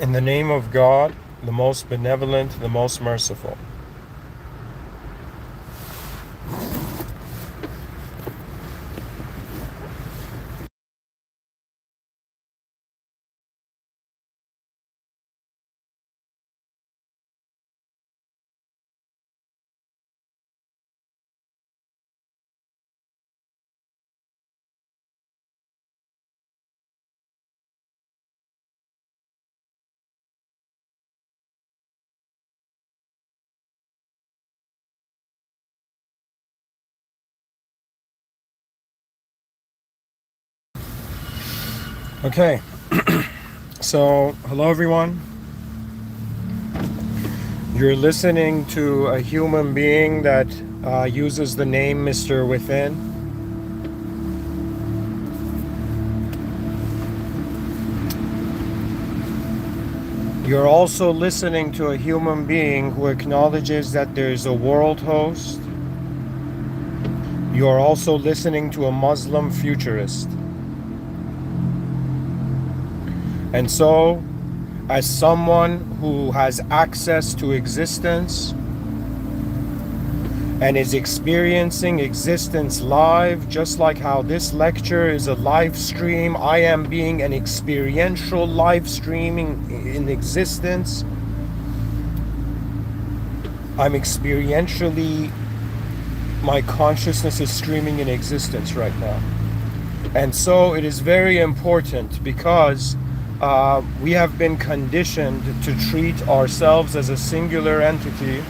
In the name of God, the most benevolent, the most merciful. Okay, so hello everyone. You're listening to a human being that uses the name Mr.Within. You're also listening to a human being who acknowledges that there's a world host. You're also listening to a Muslim futurist. And so, as someone who has access to existence and is experiencing existence live, just like how this lecture is a live stream, I am being an experiential live streaming in existence. I'm experientially, my consciousness is streaming in existence right now. And so it is very important because we have been conditioned to treat ourselves as a singular entity.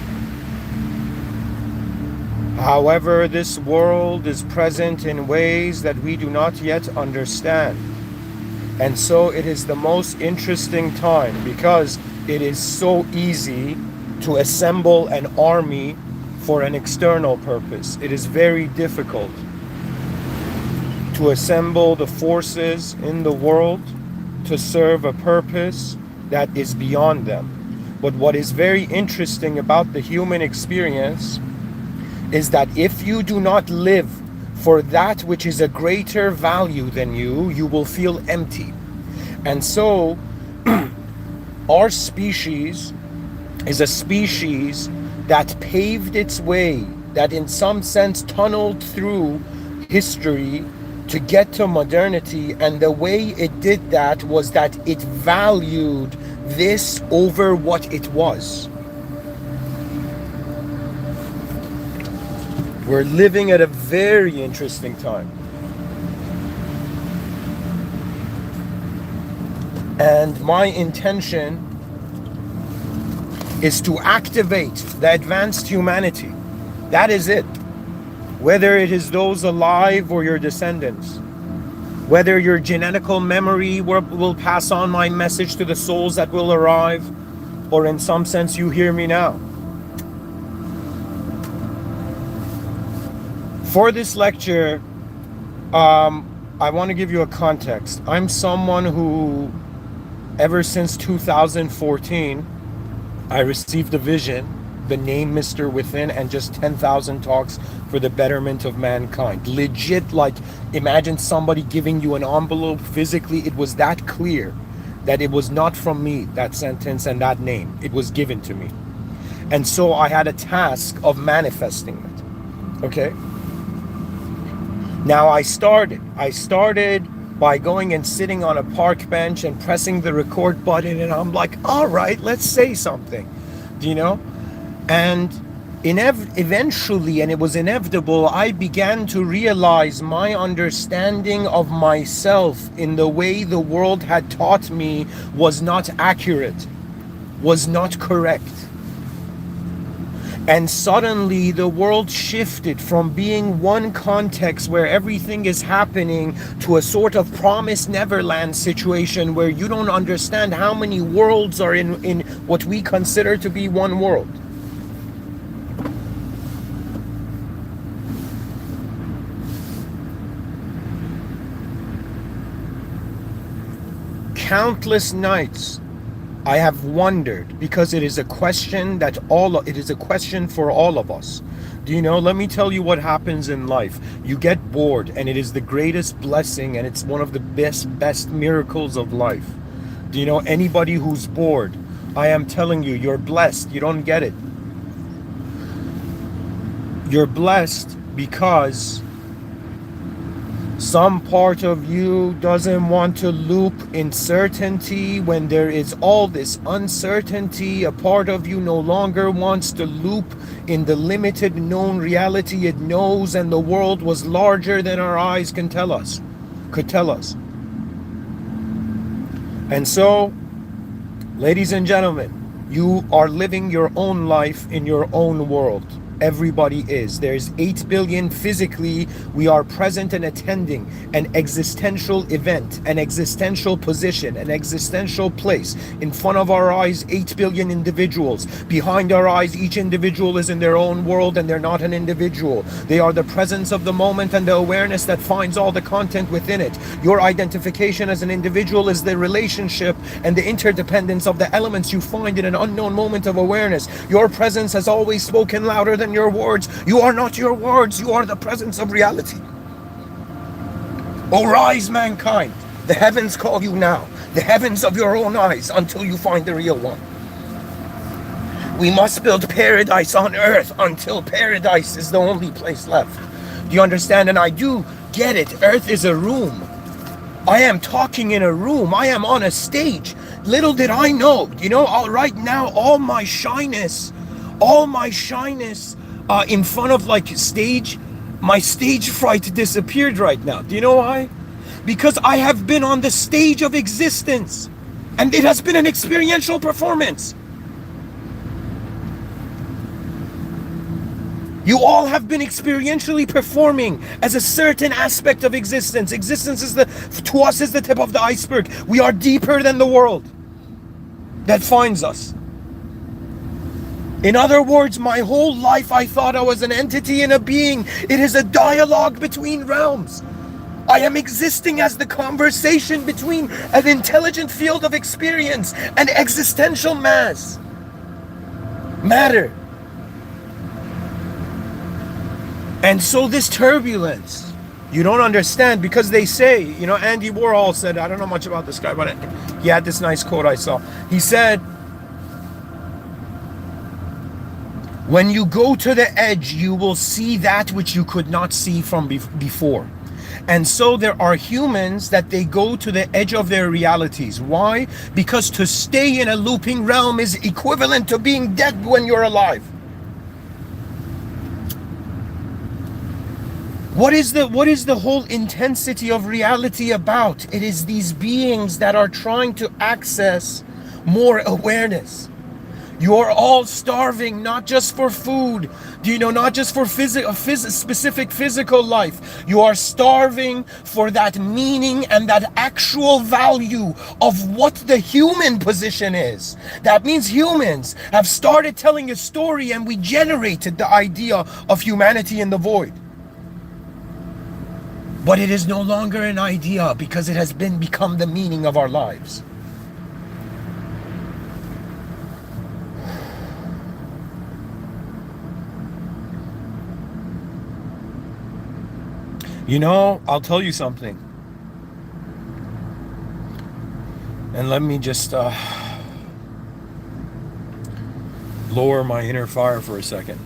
However, this world is present in ways that we do not yet understand. And so it is the most interesting time because it is so easy to assemble an army for an external purpose. It is very difficult to assemble the forces in the world to serve a purpose that is beyond them. But what is very interesting about the human experience is that if you do not live for that which is a greater value than you, you will feel empty. And so our species is a species that paved its way, that in some sense tunneled through history to get to modernity, and the way it did that was that it valued this over what it was. We're living at a very interesting time. And my intention is to activate the advanced humanity. That is it. Whether it is those alive or your descendants. Whether your genetical memory will pass on my message to the souls that will arrive, or in some sense you hear me now. For this lecture, I want to give you a context. I'm someone who, ever since 2014, I received a vision, the name Mr.Within, and just 10,000 talks for the betterment of mankind. Legit, like, imagine somebody giving you an envelope physically. It was that clear that it was not from me, that sentence and that name. It was given to me. And so I had a task of manifesting it. Okay? Now I started by going and sitting on a park bench and pressing the record button, and I'm like, all right, let's say something, you know? And eventually, and it was inevitable, I began to realize my understanding of myself in the way the world had taught me was not accurate, was not correct. And suddenly the world shifted from being one context where everything is happening to a sort of promised Neverland situation where you don't understand how many worlds are in what we consider to be one world. Countless nights I have wondered, because it is a question that it is a question for all of us. Do you know, let me tell you what happens in life. You get bored, and it is the greatest blessing, and it's one of the best miracles of life. Do you know anybody who's bored? I am telling you, you're blessed. You don't get it. You're blessed because some part of you doesn't want to loop in certainty when there is all this uncertainty. A part of you no longer wants to loop in the limited known reality it knows, and the world was larger than our eyes could tell us. And so, ladies and gentlemen, you are living your own life in your own world. Everybody is. There's 8 billion physically. We are present and attending an existential event, an existential position, an existential place. In front of our eyes, 8 billion individuals. Behind our eyes, each individual is in their own world, and they're not an individual. They are the presence of the moment and the awareness that finds all the content within it. Your identification as an individual is the relationship and the interdependence of the elements you find in an unknown moment of awareness. Your presence has always spoken louder than your words. You are not your words. You are the presence of reality. O rise, mankind. The heavens call you now. The heavens of your own eyes until you find the real one. We must build paradise on earth until paradise is the only place left. Do you understand? And I do get it. Earth is a room. I am talking in a room. I am on a stage. Little did I know, right now, all my shyness in front of like stage, my stage fright disappeared right now. Do you know why? Because I have been on the stage of existence, and it has been an experiential performance. You all have been experientially performing as a certain aspect of existence. Existence to us is the tip of the iceberg. We are deeper than the world that finds us. In other words, my whole life I thought I was an entity and a being. It is a dialogue between realms. I am existing as the conversation between an intelligent field of experience and existential matter. And so this turbulence, you don't understand, because they say, Andy Warhol said, I don't know much about this guy, but he had this nice quote I saw. He said, when you go to the edge, you will see that which you could not see from before. And so there are humans that they go to the edge of their realities. Why? Because to stay in a looping realm is equivalent to being dead when you're alive. What is the whole intensity of reality about? It is these beings that are trying to access more awareness. You are all starving, not just for food, not just for specific physical life. You are starving for that meaning and that actual value of what the human position is. That means humans have started telling a story, and we generated the idea of humanity in the void. But it is no longer an idea, because it has become the meaning of our lives. I'll tell you something. And let me just lower my inner fire for a second.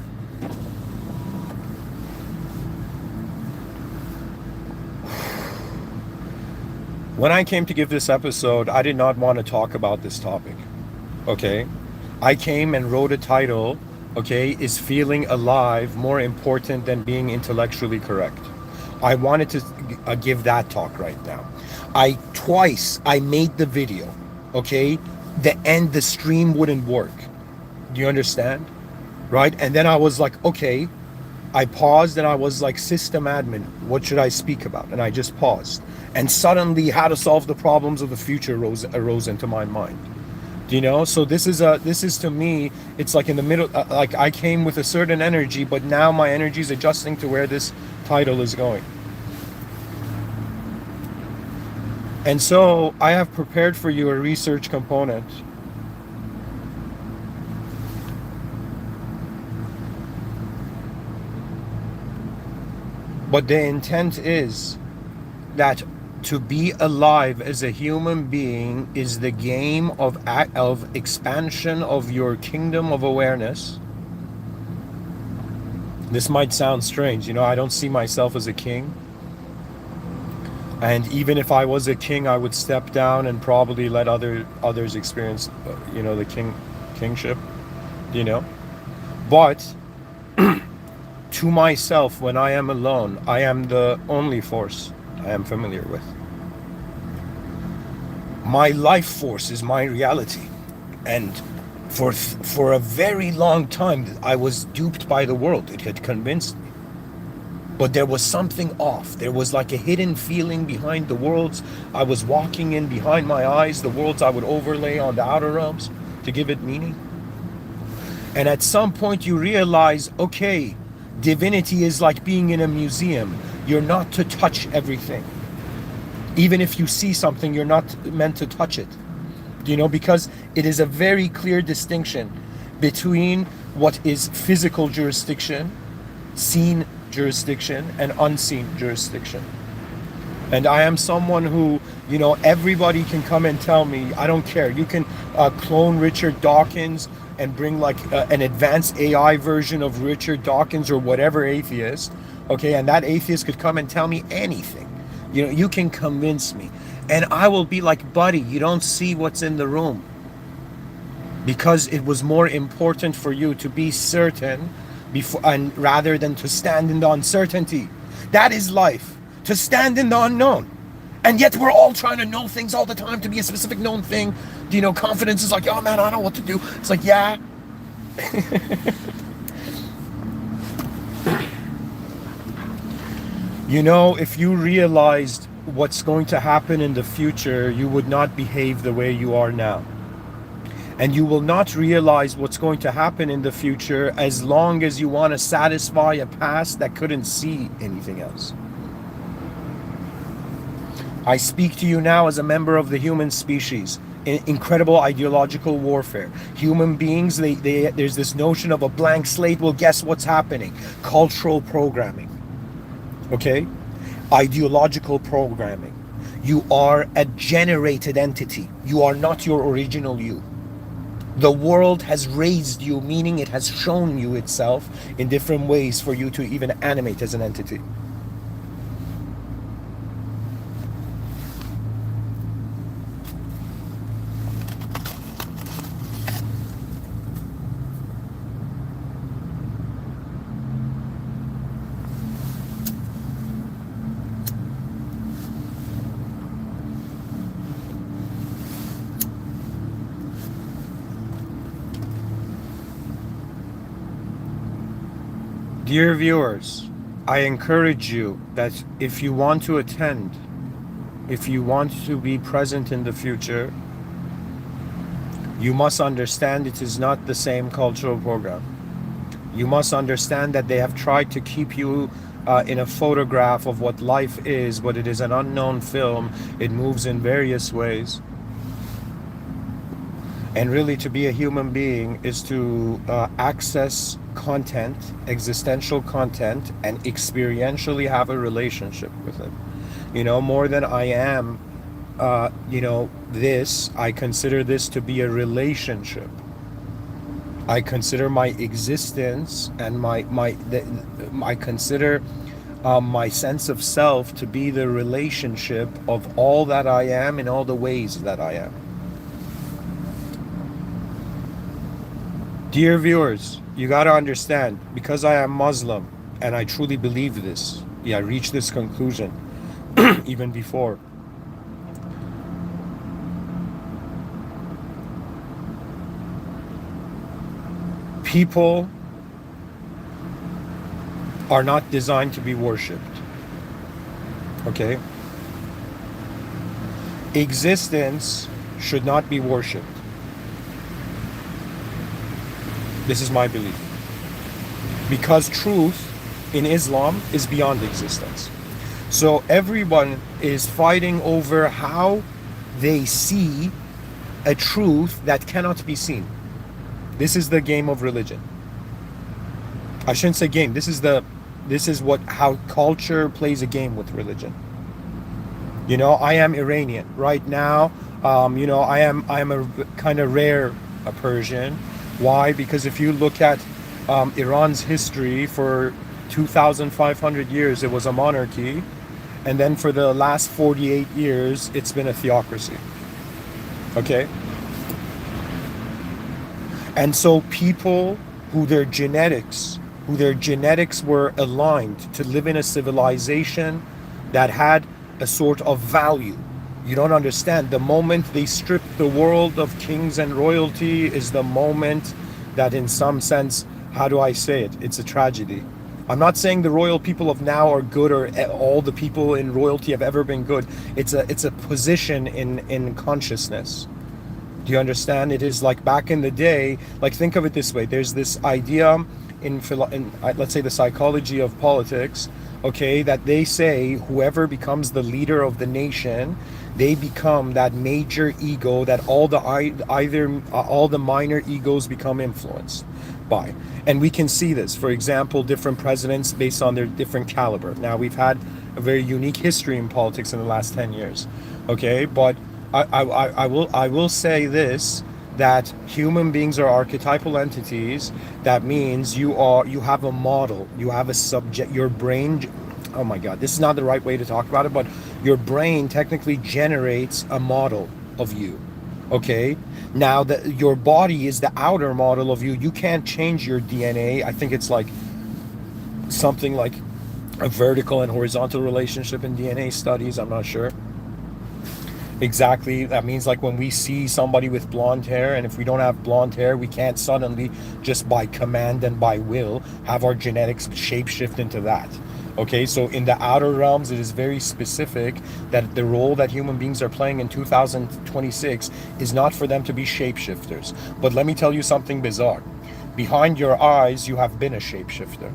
When I came to give this episode, I did not want to talk about this topic. Okay? I came and wrote a title, okay, is feeling alive more important than being intellectually correct? I wanted to give that talk right now. Twice I made the video, okay? The stream wouldn't work. Do you understand? Right? And then I was like, okay. I paused and I was like, system admin, what should I speak about? And I just paused. And suddenly how to solve the problems of the future arose into my mind. Do you know? So this is to me, it's like in the middle, like I came with a certain energy, but now my energy is adjusting to where this title is going. And so I have prepared for you a research component. But the intent is that To be alive as a human being is the game of expansion of your kingdom of awareness. This might sound strange, you know, I don't see myself as a king. And even if I was a king, I would step down and probably let others experience, you know, the kingship, you know. But to myself, when I am alone, I am the only force I am familiar with. My life force is my reality. And for a very long time, I was duped by the world. It had convinced me. But there was something off. There was like a hidden feeling behind the worlds I was walking in, behind my eyes, the worlds I would overlay on the outer realms to give it meaning. And at some point you realize, okay, divinity is like being in a museum. You're not to touch everything. Even if you see something, you're not meant to touch it. You know, because it is a very clear distinction between what is physical jurisdiction, seen jurisdiction, and unseen jurisdiction. And I am someone who, you know, everybody can come and tell me, I don't care. You can clone Richard Dawkins and bring like an advanced AI version of Richard Dawkins or whatever atheist, okay, and that atheist could come and tell me anything. You know, you can convince me. And I will be like, buddy, you don't see what's in the room. Because it was more important for you to be certain before, and rather than to stand in the uncertainty. That is life, to stand in the unknown. And yet we're all trying to know things all the time, to be a specific known thing. You know, confidence is like, oh man, I don't know what to do. It's like, yeah. You know, if you realized what's going to happen in the future, you would not behave the way you are now. And you will not realize what's going to happen in the future as long as you want to satisfy a past that couldn't see anything else. I speak to you now as a member of the human species. Incredible ideological warfare. Human beings, there's this notion of a blank slate. Well, guess what's happening? Cultural programming. Okay? Ideological programming. You are a generated entity. You are not your original you. The world has raised you, meaning it has shown you itself in different ways for you to even animate as an entity. Dear viewers, I encourage you that if you want to attend, if you want to be present in the future, you must understand it is not the same cultural program. You must understand that they have tried to keep you in a photograph of what life is, but it is an unknown film. It moves in various ways. And really, to be a human being is to access content, existential content, and experientially have a relationship with it. You know, more than I am, you know, this, I consider this to be a relationship. I consider my existence and I consider my sense of self to be the relationship of all that I am in all the ways that I am. Dear viewers, you got to understand, because I am Muslim and I truly believe this, I reached this conclusion even before. People are not designed to be worshipped. Okay? Existence should not be worshipped. This is my belief. Because truth in Islam is beyond existence. So everyone is fighting over how they see a truth that cannot be seen. This is the game of religion. I shouldn't say game. This is how culture plays a game with religion. I am Iranian right now. I am a kind of rare Persian. Why? Because if you look at Iran's history, for 2,500 years it was a monarchy, and then for the last 48 years it's been a theocracy. Okay, and so people who their genetics were aligned to live in a civilization that had a sort of value. You don't understand. The moment they strip the world of kings and royalty is the moment that, in some sense, how do I say it? It's a tragedy. I'm not saying the royal people of now are good, or all the people in royalty have ever been good. It's a position in consciousness. Do you understand? It is like back in the day. Like, think of it this way. There's this idea in let's say the psychology of politics, okay, that they say whoever becomes the leader of the nation, they become that major ego that all the minor egos become influenced by. And we can see this, for example, different presidents based on their different caliber. Now, we've had a very unique history in politics in the last 10 years, okay, but I will say this, that human beings are archetypal entities. That means you have a model, you have a subject. Your brain, oh my god, this is not the right way to talk about it, but your brain technically generates a model of you. Okay, now that your body is the outer model of you, you can't change your DNA. I think it's like something like a vertical and horizontal relationship in DNA studies. I'm not sure exactly. That means, like, when we see somebody with blonde hair, and if we don't have blonde hair, we can't suddenly, just by command and by will, have our genetics shapeshift into that. Okay, so in the outer realms, it is very specific that the role that human beings are playing in 2026 is not for them to be shapeshifters. But let me tell you something bizarre. Behind your eyes, you have been a shapeshifter.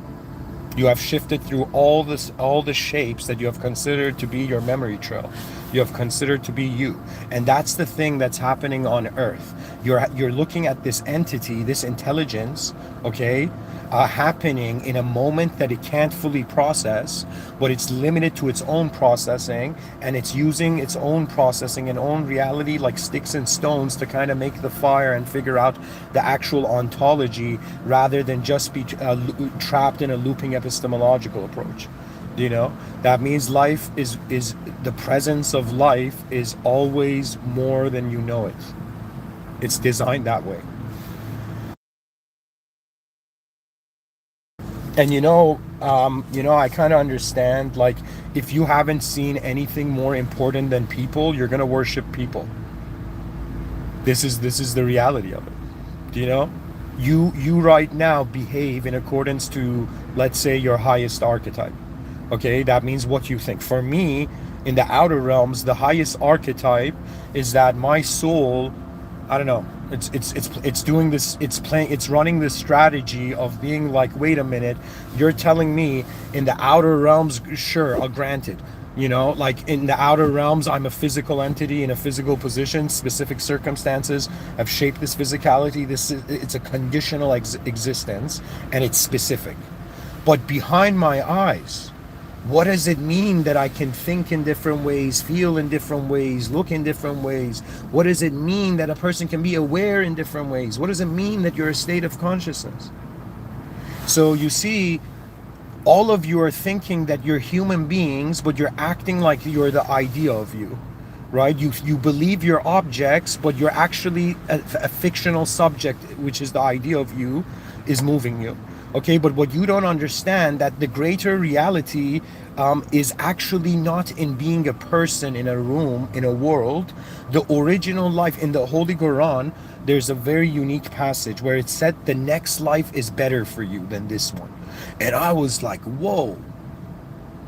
You have shifted through all the shapes that you have considered to be your memory trail. You have considered to be you. And that's the thing that's happening on Earth. You're looking at this entity, this intelligence, okay, happening in a moment that it can't fully process, but it's limited to its own processing, and it's using its own processing and own reality like sticks and stones to kind of make the fire and figure out the actual ontology, rather than just be trapped in a looping epistemological approach. That means life is the presence of life is always more than you know it. It's designed that way. And I kind of understand, like, if you haven't seen anything more important than people, you're gonna worship people. This is the reality of it. You right now behave in accordance to, let's say, your highest archetype. Okay, that means what you think. For me, in the outer realms, the highest archetype is that my soul, I don't know, it's doing this, it's running this strategy of being like, wait a minute, you're telling me in the outer realms, sure, granted, like in the outer realms, I'm a physical entity in a physical position. Specific circumstances have shaped this physicality. It's a conditional existence, and it's specific. But behind my eyes, what does it mean that I can think in different ways, feel in different ways, look in different ways? What does it mean that a person can be aware in different ways? What does it mean that you're a state of consciousness? So you see, all of you are thinking that you're human beings, but you're acting like you're the idea of you, right? You believe you're objects, but you're actually a fictional subject, which is the idea of you, is moving you. Okay, but what you don't understand, that the greater reality is actually not in being a person in a room, in a world. The original life in the Holy Quran, there's a very unique passage where it said the next life is better for you than this one. And I was like, whoa,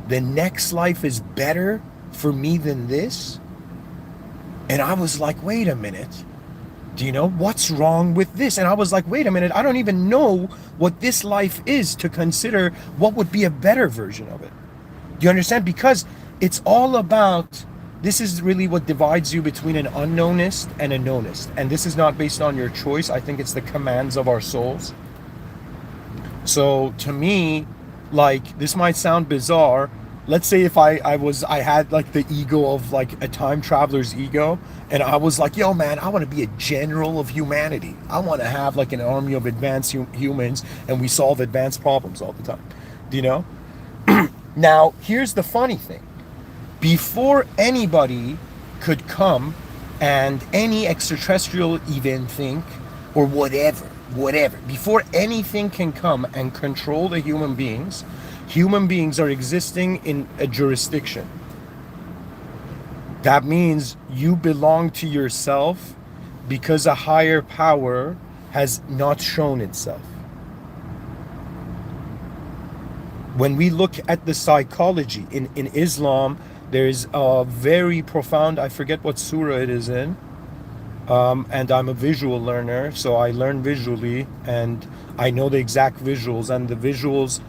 the next life is better for me than this? And I was like, wait a minute. What's wrong with this? And I was like, wait a minute, I don't even know what this life is to consider what would be a better version of it. Do you understand? Because it's all about, this is really what divides you between an unknownist and a knownist. And this is not based on your choice. I think it's the commands of our souls. So to me, like, this might sound bizarre, let's say if I had like the ego of like a time traveler's ego, and I was like, yo man, I want to be a general of humanity. I want to have like an army of advanced humans, and we solve advanced problems all the time. Do you know? Now, here's the funny thing. Before anybody could come and any extraterrestrial even think, or whatever, before anything can come and control the human beings are existing in a jurisdiction. That means you belong to yourself because a higher power has not shown itself. When we look at the psychology in Islam, there's a very profound, I forget what surah it is in, and I'm a visual learner, so I learn visually, and I know the exact visuals, and the visuals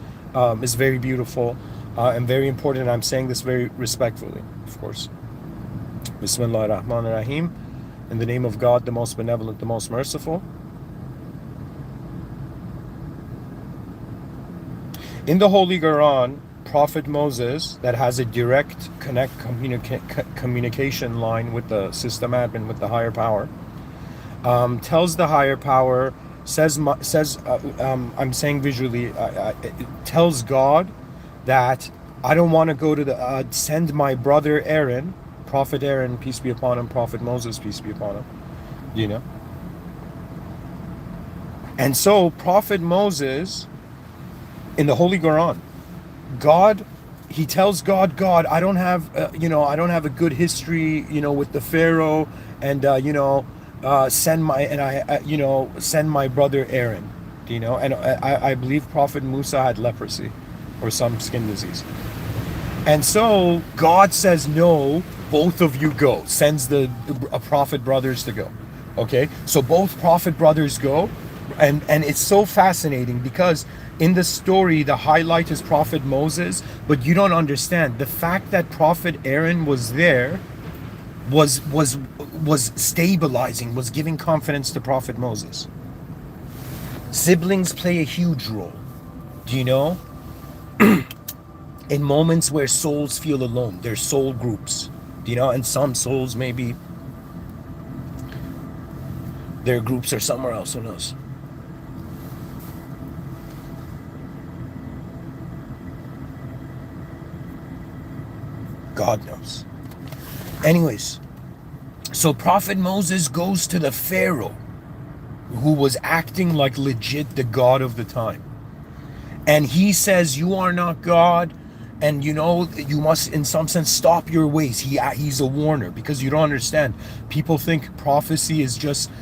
is very beautiful and very important. I'm saying this very respectfully, of course. Bismillah ar-Rahman ar-Rahim. In the name of God, the most benevolent, the most merciful. In the Holy Quran, Prophet Moses, that has a direct communication line with the system admin, with the higher power, tells the higher power, I'm saying visually, tells God that I don't want to go to the, send my brother Aaron, Prophet Aaron, peace be upon him, Prophet Moses, peace be upon him, you know. And so Prophet Moses, in the Holy Quran, God, he tells God, I don't have, I don't have a good history, with the Pharaoh, and send my brother Aaron, and I believe Prophet Musa had leprosy or some skin disease. And so God says, no, both of you go, sends the prophet brothers to go. Okay, so both prophet brothers go, and it's so fascinating because in the story, the highlight is Prophet Moses, but you don't understand. The fact that Prophet Aaron was there was stabilizing, was giving confidence to Prophet Moses. Siblings play a huge role, do you know? In moments where souls feel alone, there's soul groups, do you know? And some souls, maybe their groups are somewhere else, who knows? God knows. Anyways, so Prophet Moses goes to the Pharaoh, who was acting like legit the God of the time. And he says, you are not God, and you must in some sense stop your ways. He's a warner, because you don't understand. People think prophecy is just,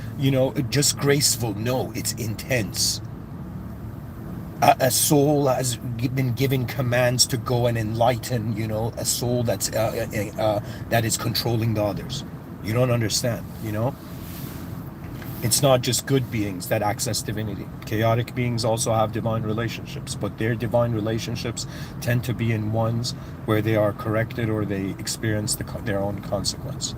just graceful. No, it's intense. A soul has been given commands to go and enlighten, a soul that is controlling the others. You don't understand, It's not just good beings that access divinity. Chaotic beings also have divine relationships, but their divine relationships tend to be in ones where they are corrected or they experience their own consequence.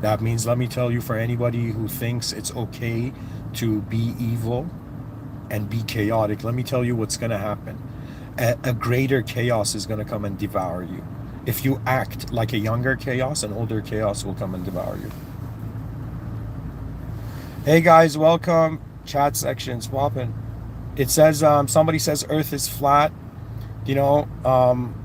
That means, let me tell you, for anybody who thinks it's okay to be evil and be chaotic, let me tell you what's going to happen. A greater chaos is going to come and devour you. If you act like a younger chaos, an older chaos will come and devour you. Hey guys, welcome. Chat section's popping. It says, somebody says Earth is flat, and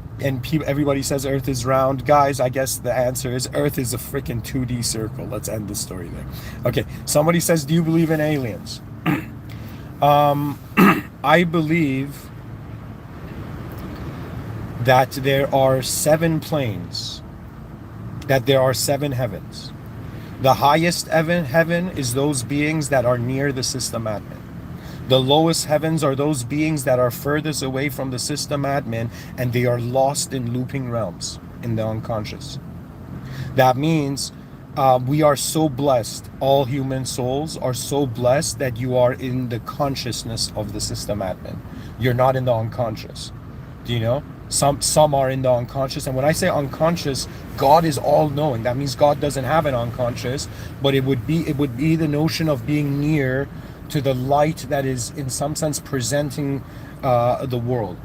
everybody says Earth is round. Guys, I guess the answer is Earth is a freaking 2D circle. Let's end the story there. Okay, somebody says, do you believe in aliens? I believe that there are 7 planes, that there are 7 heavens. The highest heaven is those beings that are near the system admin. The lowest heavens are those beings that are furthest away from the system admin, and they are lost in looping realms in the unconscious. That means we are so blessed, all human souls are so blessed that you are in the consciousness of the system admin. You're not in the unconscious. Do you know? Some are in the unconscious, and when I say unconscious, God is all-knowing. That means God doesn't have an unconscious, but it would be the notion of being near to the light that is in some sense presenting the world.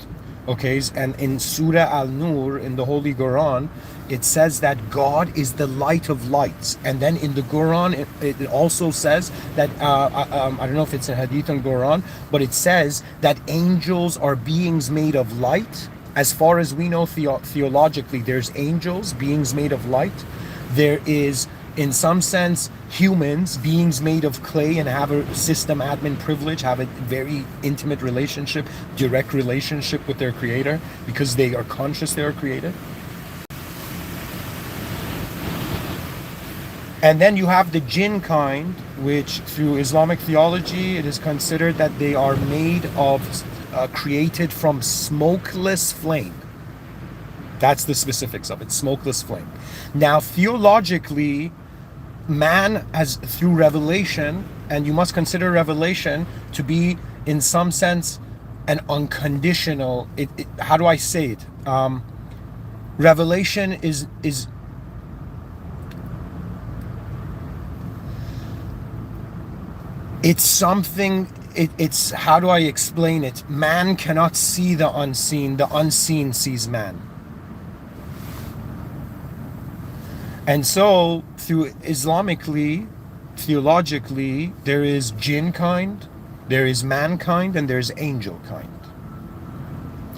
Okay, and in Surah Al-Nur, in the Holy Quran, it says that God is the light of lights. And then in the Quran, it also says that, I don't know if it's a hadith in Quran, but it says that angels are beings made of light. As far as we know theologically, there's angels, beings made of light. There is, in some sense, humans, beings made of clay and have a system admin privilege, have a very intimate relationship, direct relationship with their creator because they are conscious they are created. And then you have the jinn kind, which through Islamic theology, it is considered that they are made of, created from smokeless flame. That's the specifics of it, smokeless flame. Now, theologically, man has, through revelation, and you must consider revelation to be, in some sense, an unconditional. How do I say it? Revelation is it's something. It's, how do I explain it? Man cannot see the unseen sees man. And so, through Islamically, theologically, there is jinn kind, there is mankind, and there's angel kind.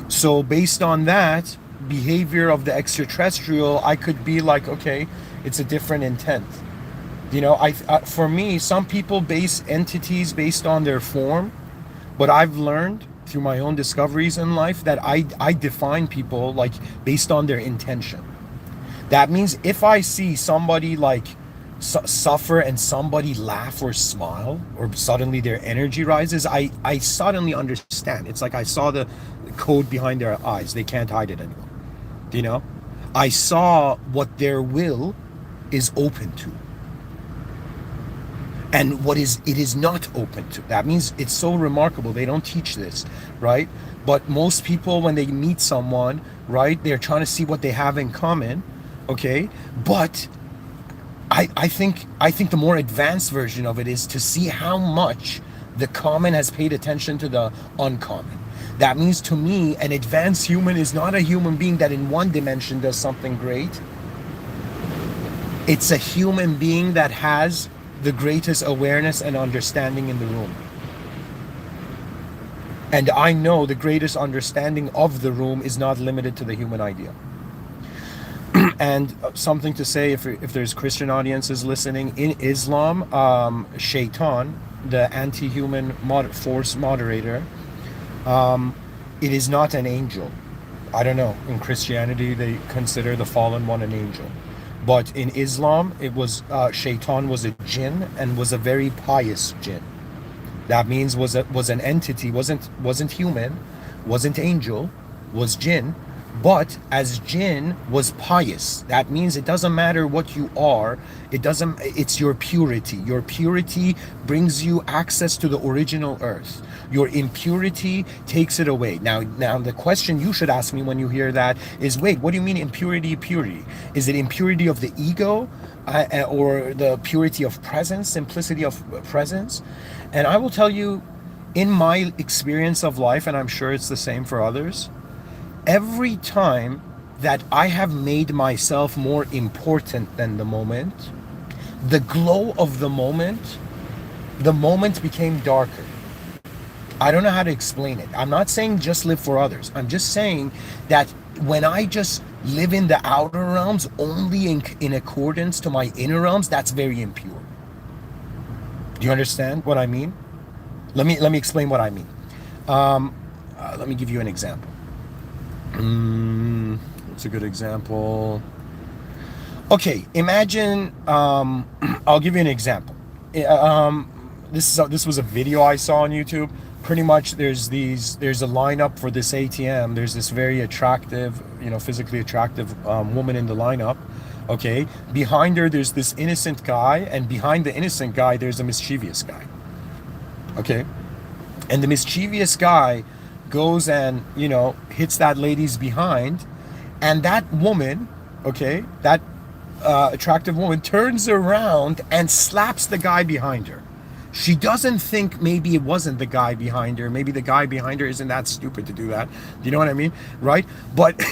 So based on that behavior of the extraterrestrial, I could be like, okay, it's a different intent. You know, for me, some people base entities based on their form, but I've learned through my own discoveries in life that I define people like based on their intention. That means if I see somebody like suffer and somebody laugh or smile, or suddenly their energy rises, I suddenly understand. It's like I saw the code behind their eyes. They can't hide it anymore. You know, I saw what their will is open to and what it is not open to. That means it's so remarkable. They don't teach this, right? But most people, when they meet someone, right, they're trying to see what they have in common. Okay, but I think the more advanced version of it is to see how much the common has paid attention to the uncommon. That means, to me, an advanced human is not a human being that in one dimension does something great. It's a human being that has the greatest awareness and understanding in the room. And I know the greatest understanding of the room is not limited to the human idea. And something to say, if there's Christian audiences listening, in Islam, Shaitan, the anti-human force moderator, it is not an angel. I don't know. In Christianity, they consider the fallen one an angel. But in Islam, it was Shaitan was a jinn, and was a very pious jinn. That means was an entity, wasn't human, wasn't angel, was jinn. But as jinn was pious. That means it doesn't matter what you are. It's your purity. Your purity brings you access to the original earth. Your impurity takes it away. Now the question you should ask me when you hear that is, wait, what do you mean impurity? Purity? Is it impurity of the ego, or the purity of presence, simplicity of presence? And I will tell you, in my experience of life, and I'm sure it's the same for others, every time that I have made myself more important than the moment, the glow of the moment became darker. I don't know how to explain it. I'm not saying just live for others. I'm just saying that when I just live in the outer realms only in accordance to my inner realms, that's very impure. Do you understand what I mean? Let me explain what I mean. Let me give you an example. What's a good example? Okay, imagine, I'll give you an example. This was a video I saw on YouTube. Pretty much there's a lineup for this ATM. There's this very attractive, physically attractive woman in the lineup. Okay, behind her there's this innocent guy, and behind the innocent guy there's a mischievous guy. Okay, and the mischievous guy goes and hits that lady's behind, and that woman, okay, that attractive woman turns around and slaps the guy behind her. She doesn't think maybe it wasn't the guy behind her. Maybe the guy behind her isn't that stupid to do that. Do you know what I mean? Right? But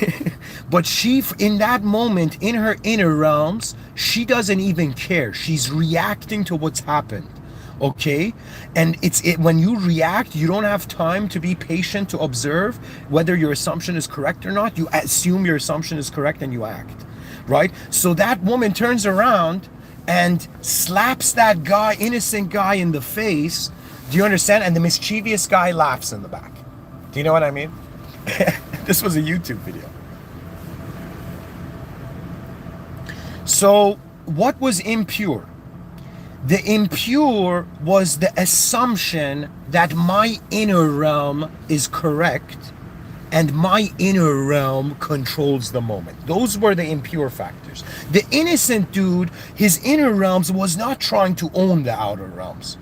but she, in that moment, in her inner realms, she doesn't even care. She's reacting to what's happened. Okay? And when you react, you don't have time to be patient, to observe whether your assumption is correct or not. You assume your assumption is correct and you act. Right? So that woman turns around and slaps that guy, innocent guy, in the face. Do you understand? And the mischievous guy laughs in the back. Do you know what I mean? This was a YouTube video. So what was impure? The impure was the assumption that my inner realm is correct and my inner realm controls the moment. Those were the impure factors. The innocent dude, his inner realms was not trying to own the outer realms.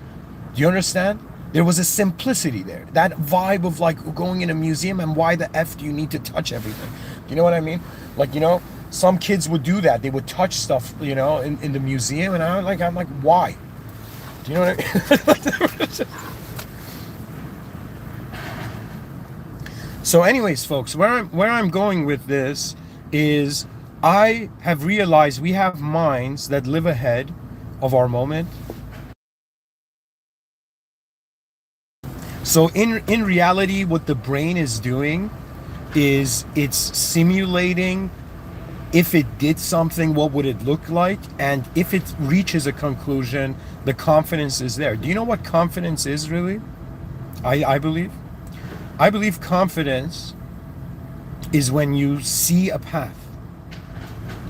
Do you understand? There was a simplicity there. That vibe of like going in a museum, and why the F do you need to touch everything? Do you know what I mean? Like, you know, some kids would do that. They would touch stuff, you know, in the museum, and I'm like, why? Do you know what I mean? So anyways, folks, where I'm going with this is I have realized we have minds that live ahead of our moment. So in reality, what the brain is doing is it's simulating, if it did something, what would it look like? And if it reaches a conclusion, the confidence is there. Do you know what confidence is really? I believe confidence is when you see a path.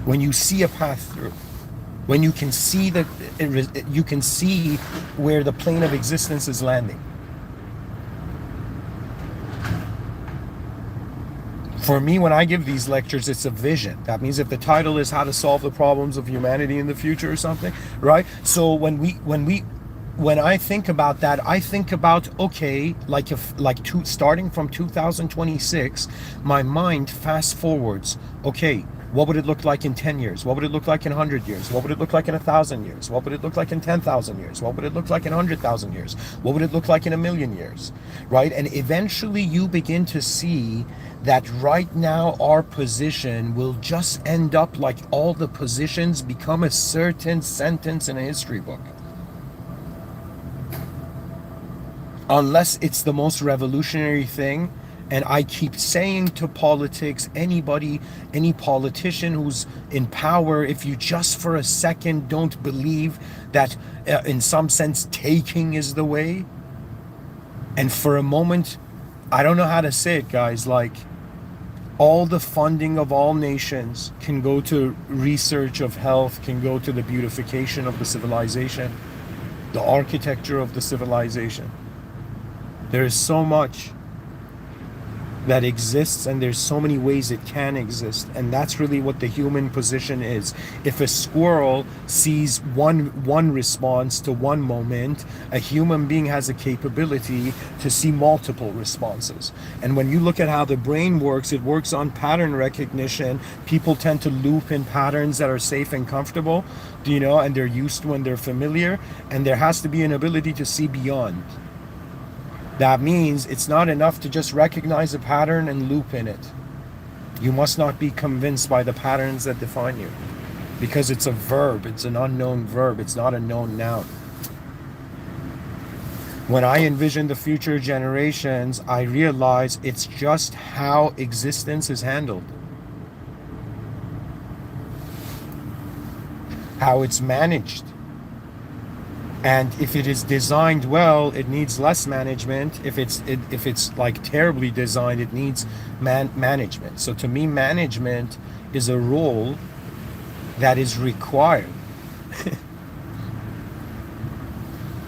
When you see a path through. When you can see you can see where the plane of existence is landing. For me, when I give these lectures, it's a vision. That means if the title is How to Solve the Problems of Humanity in the Future or something, right? So when I think about that, I think about, okay, starting from 2026, my mind fast forwards. Okay, what would it look like in 10 years? What would it look like in 100 years? What would it look like in 1,000 years? What would it look like in 10,000 years? What would it look like in 100,000 years? What would it look like in 1,000,000 years? Right? And eventually you begin to see that right now our position will just end up like all the positions become a certain sentence in a history book. Unless it's the most revolutionary thing. And I keep saying to politics, anybody, any politician who's in power, if you just for a second don't believe that in some sense taking is the way, and for a moment, I don't know how to say it, guys, like all the funding of all nations can go to research of health, can go to the beautification of the civilization, the architecture of the civilization. There is so much that exists, and there's so many ways it can exist, and that's really what the human position is. If a squirrel sees one response to one moment, a human being has a capability to see multiple responses. And when you look at how the brain works, it works on pattern recognition. People tend to loop in patterns that are safe and comfortable, you know, and they're used to and they're familiar, and there has to be an ability to see beyond. That means it's not enough to just recognize a pattern and loop in it. You must not be convinced by the patterns that define you, because it's a verb, it's an unknown verb, it's not a known noun. When I envision the future generations, I realize it's just how existence is handled, how it's managed. And if it is designed well, it needs less management. If it's like terribly designed, it needs management. So to me, management is a role that is required.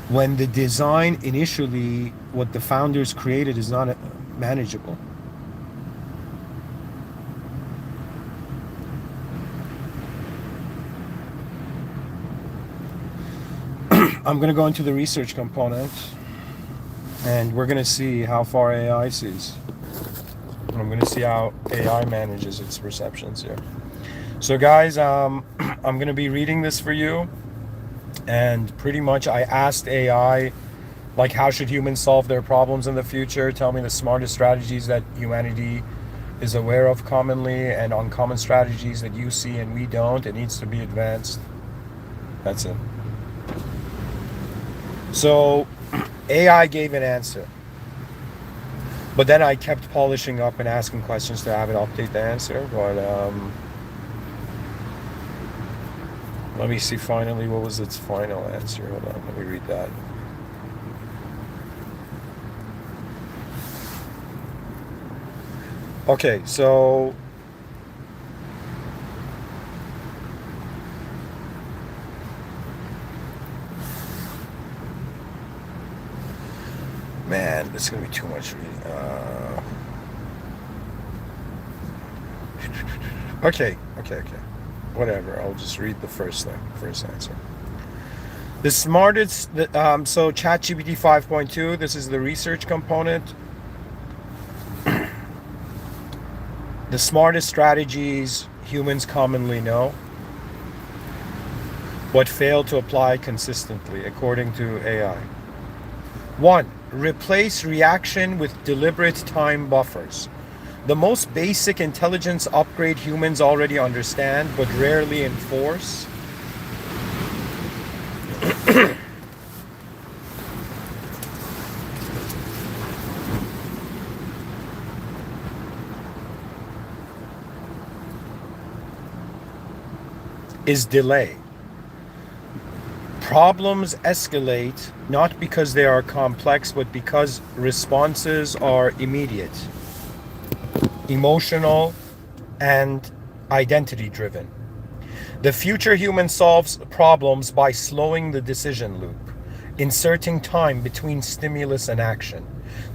When the design initially, what the founders created, is not manageable. I'm going to go into the research component, and we're going to see how far AI sees. I'm going to see how AI manages its perceptions here. So guys, I'm going to be reading this for you. And pretty much I asked AI, like, how should humans solve their problems in the future? Tell me the smartest strategies that humanity is aware of commonly and uncommon strategies that you see and we don't. It needs to be advanced. That's it. So AI gave an answer. But then I kept polishing up and asking questions to have it update the answer. But let me see finally what was its final answer. Hold on, let me read that. Okay, so man, it's gonna be too much reading. Okay. Whatever. I'll just read the first thing, first answer. The smartest, so ChatGPT 5.2. This is the research component. The smartest strategies humans commonly know, but fail to apply consistently, according to AI. 1. Replace reaction with deliberate time buffers. The most basic intelligence upgrade humans already understand, but rarely enforce. Is delay. Problems escalate not because they are complex, but because responses are immediate, emotional, and identity driven. The future human solves problems by slowing the decision loop, inserting time between stimulus and action.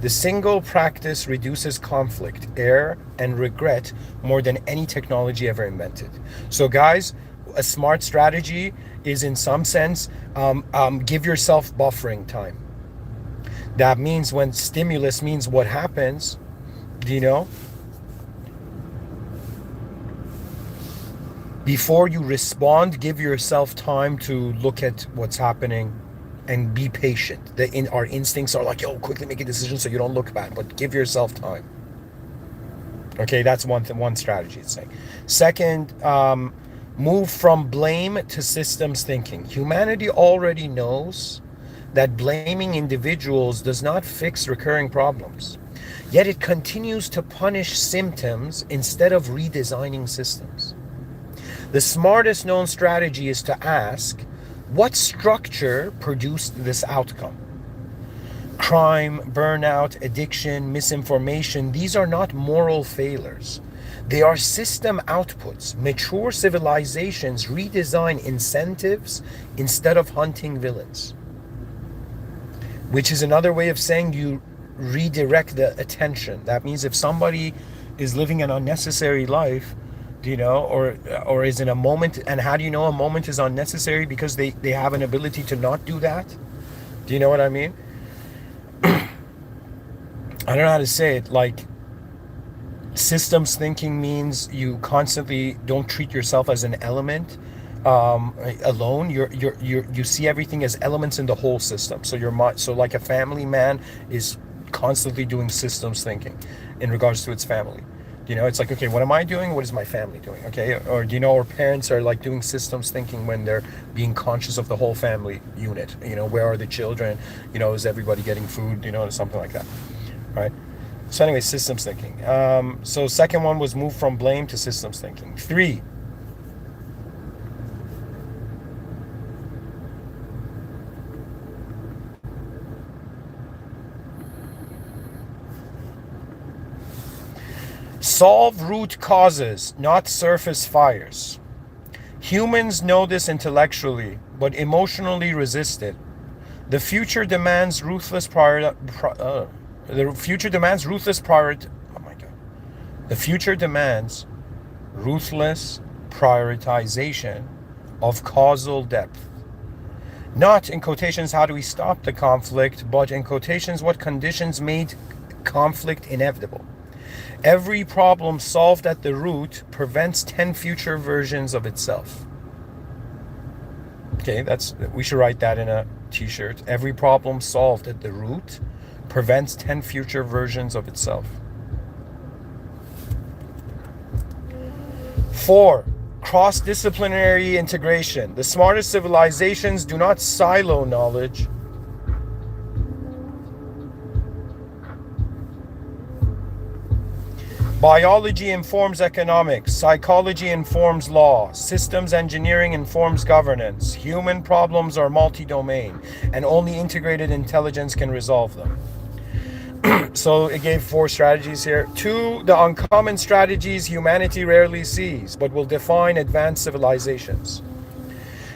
The single practice reduces conflict, error, and regret more than any technology ever invented. So, guys, a smart strategy is, in some sense, give yourself buffering time. That means when stimulus means what happens, before you respond, give yourself time to look at what's happening and be patient. Our instincts are like, yo, quickly make a decision so you don't look bad, but give yourself time. Okay, that's one strategy it's saying. Second, move from blame to systems thinking. Humanity already knows that blaming individuals does not fix recurring problems. Yet it continues to punish symptoms instead of redesigning systems. The smartest known strategy is to ask, what structure produced this outcome? Crime, burnout, addiction, misinformation, these are not moral failures. They are system outputs. Mature civilizations redesign incentives instead of hunting villains. Which is another way of saying you redirect the attention. That means if somebody is living an unnecessary life, or is in a moment, and how do you know a moment is unnecessary? Because they have an ability to not do that. Do you know what I mean? I don't know how to say it. Like, systems thinking means you constantly don't treat yourself as an element alone. You see everything as elements in the whole system. So like a family man is constantly doing systems thinking in regards to its family. It's like, okay, what am I doing? What is my family doing? Okay, or or parents are like doing systems thinking when they're being conscious of the whole family unit. Where are the children? Is everybody getting food? Something like that, right? So anyway, systems thinking. So second one was move from blame to systems thinking. 3. Solve root causes, not surface fires. Humans know this intellectually, but emotionally resist it. The future demands ruthless The future demands ruthless prioritization of causal depth. Not, in quotations, how do we stop the conflict, but in quotations, what conditions made conflict inevitable. Every problem solved at the root prevents 10 future versions of itself. Okay, we should write that in a t-shirt. Every problem solved at the root prevents 10 future versions of itself. 4. Cross-disciplinary integration. The smartest civilizations do not silo knowledge. Biology informs economics, psychology informs law, systems engineering informs governance. Human problems are multi-domain, and only integrated intelligence can resolve them. So it gave 4 strategies here. 2, the uncommon strategies humanity rarely sees, but will define advanced civilizations.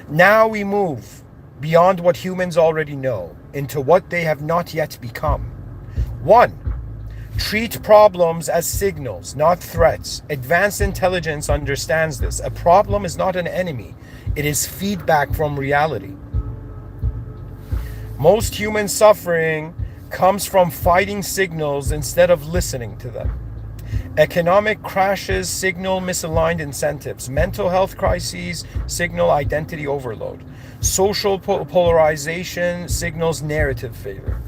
Now we move beyond what humans already know into what they have not yet become. 1. Treat problems as signals, not threats. Advanced intelligence understands this. A problem is not an enemy. It is feedback from reality. Most human suffering comes from fighting signals instead of listening to them. Economic crashes signal misaligned incentives. Mental health crises signal identity overload. Social polarization signals narrative favor.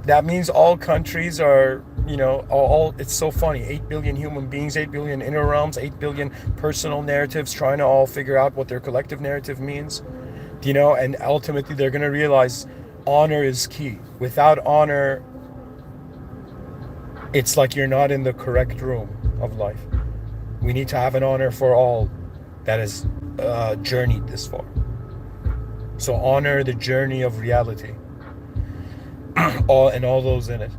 That means all countries are, it's so funny. 8 billion human beings, 8 billion inner realms, 8 billion personal narratives trying to all figure out what their collective narrative means. And ultimately they're going to realize honor is key. Without honor, it's like you're not in the correct room of life. We need to have an honor for all that has journeyed this far. So honor the journey of reality. all those in it,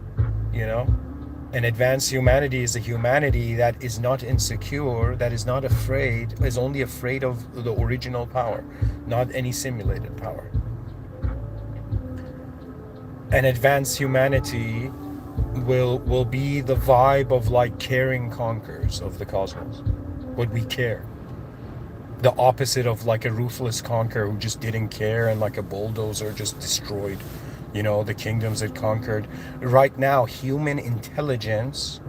and advanced humanity is a humanity that is not insecure, that is not afraid, is only afraid of the original power, not any simulated power. And advanced humanity will be the vibe of like caring conquerors of the cosmos. Would we care? The opposite of like a ruthless conqueror who just didn't care and like a bulldozer just destroyed the kingdoms it conquered. Right now, human intelligence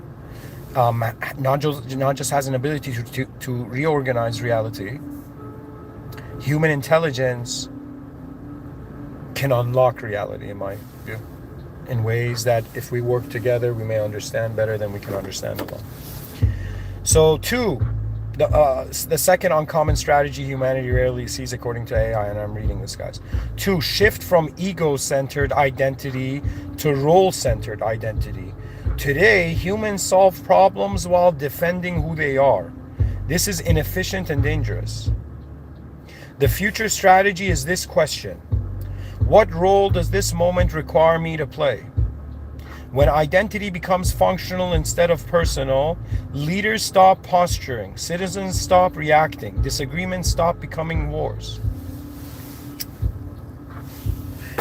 not just has an ability to reorganize reality. Human intelligence can unlock reality, in my view, in ways that if we work together, we may understand better than we can understand alone. So 2, the second uncommon strategy humanity rarely sees according to AI, and I'm reading this, guys. 2, shift from ego-centered identity to role-centered identity. Today, humans solve problems while defending who they are. This is inefficient and dangerous. The future strategy is this question: what role does this moment require me to play? When identity becomes functional instead of personal, leaders stop posturing, citizens stop reacting, disagreements stop becoming wars.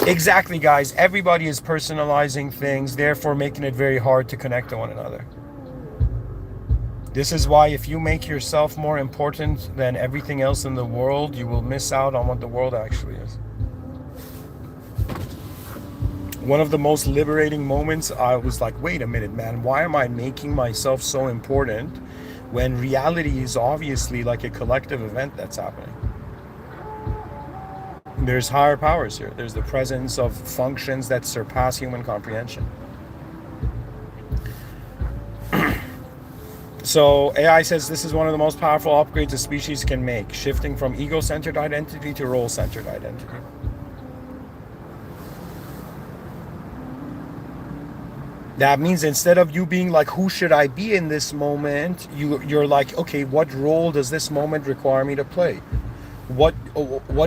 Exactly, guys. Everybody is personalizing things, therefore making it very hard to connect to one another. This is why if you make yourself more important than everything else in the world, you will miss out on what the world actually is. One of the most liberating moments, I was like, wait a minute, man, why am I making myself so important when reality is obviously like a collective event that's happening? There's higher powers here. There's the presence of functions that surpass human comprehension. So AI says this is one of the most powerful upgrades a species can make, shifting from ego-centered identity to role-centered identity. That means instead of you being like, who should I be in this moment? You're like, okay, what role does this moment require me to play? What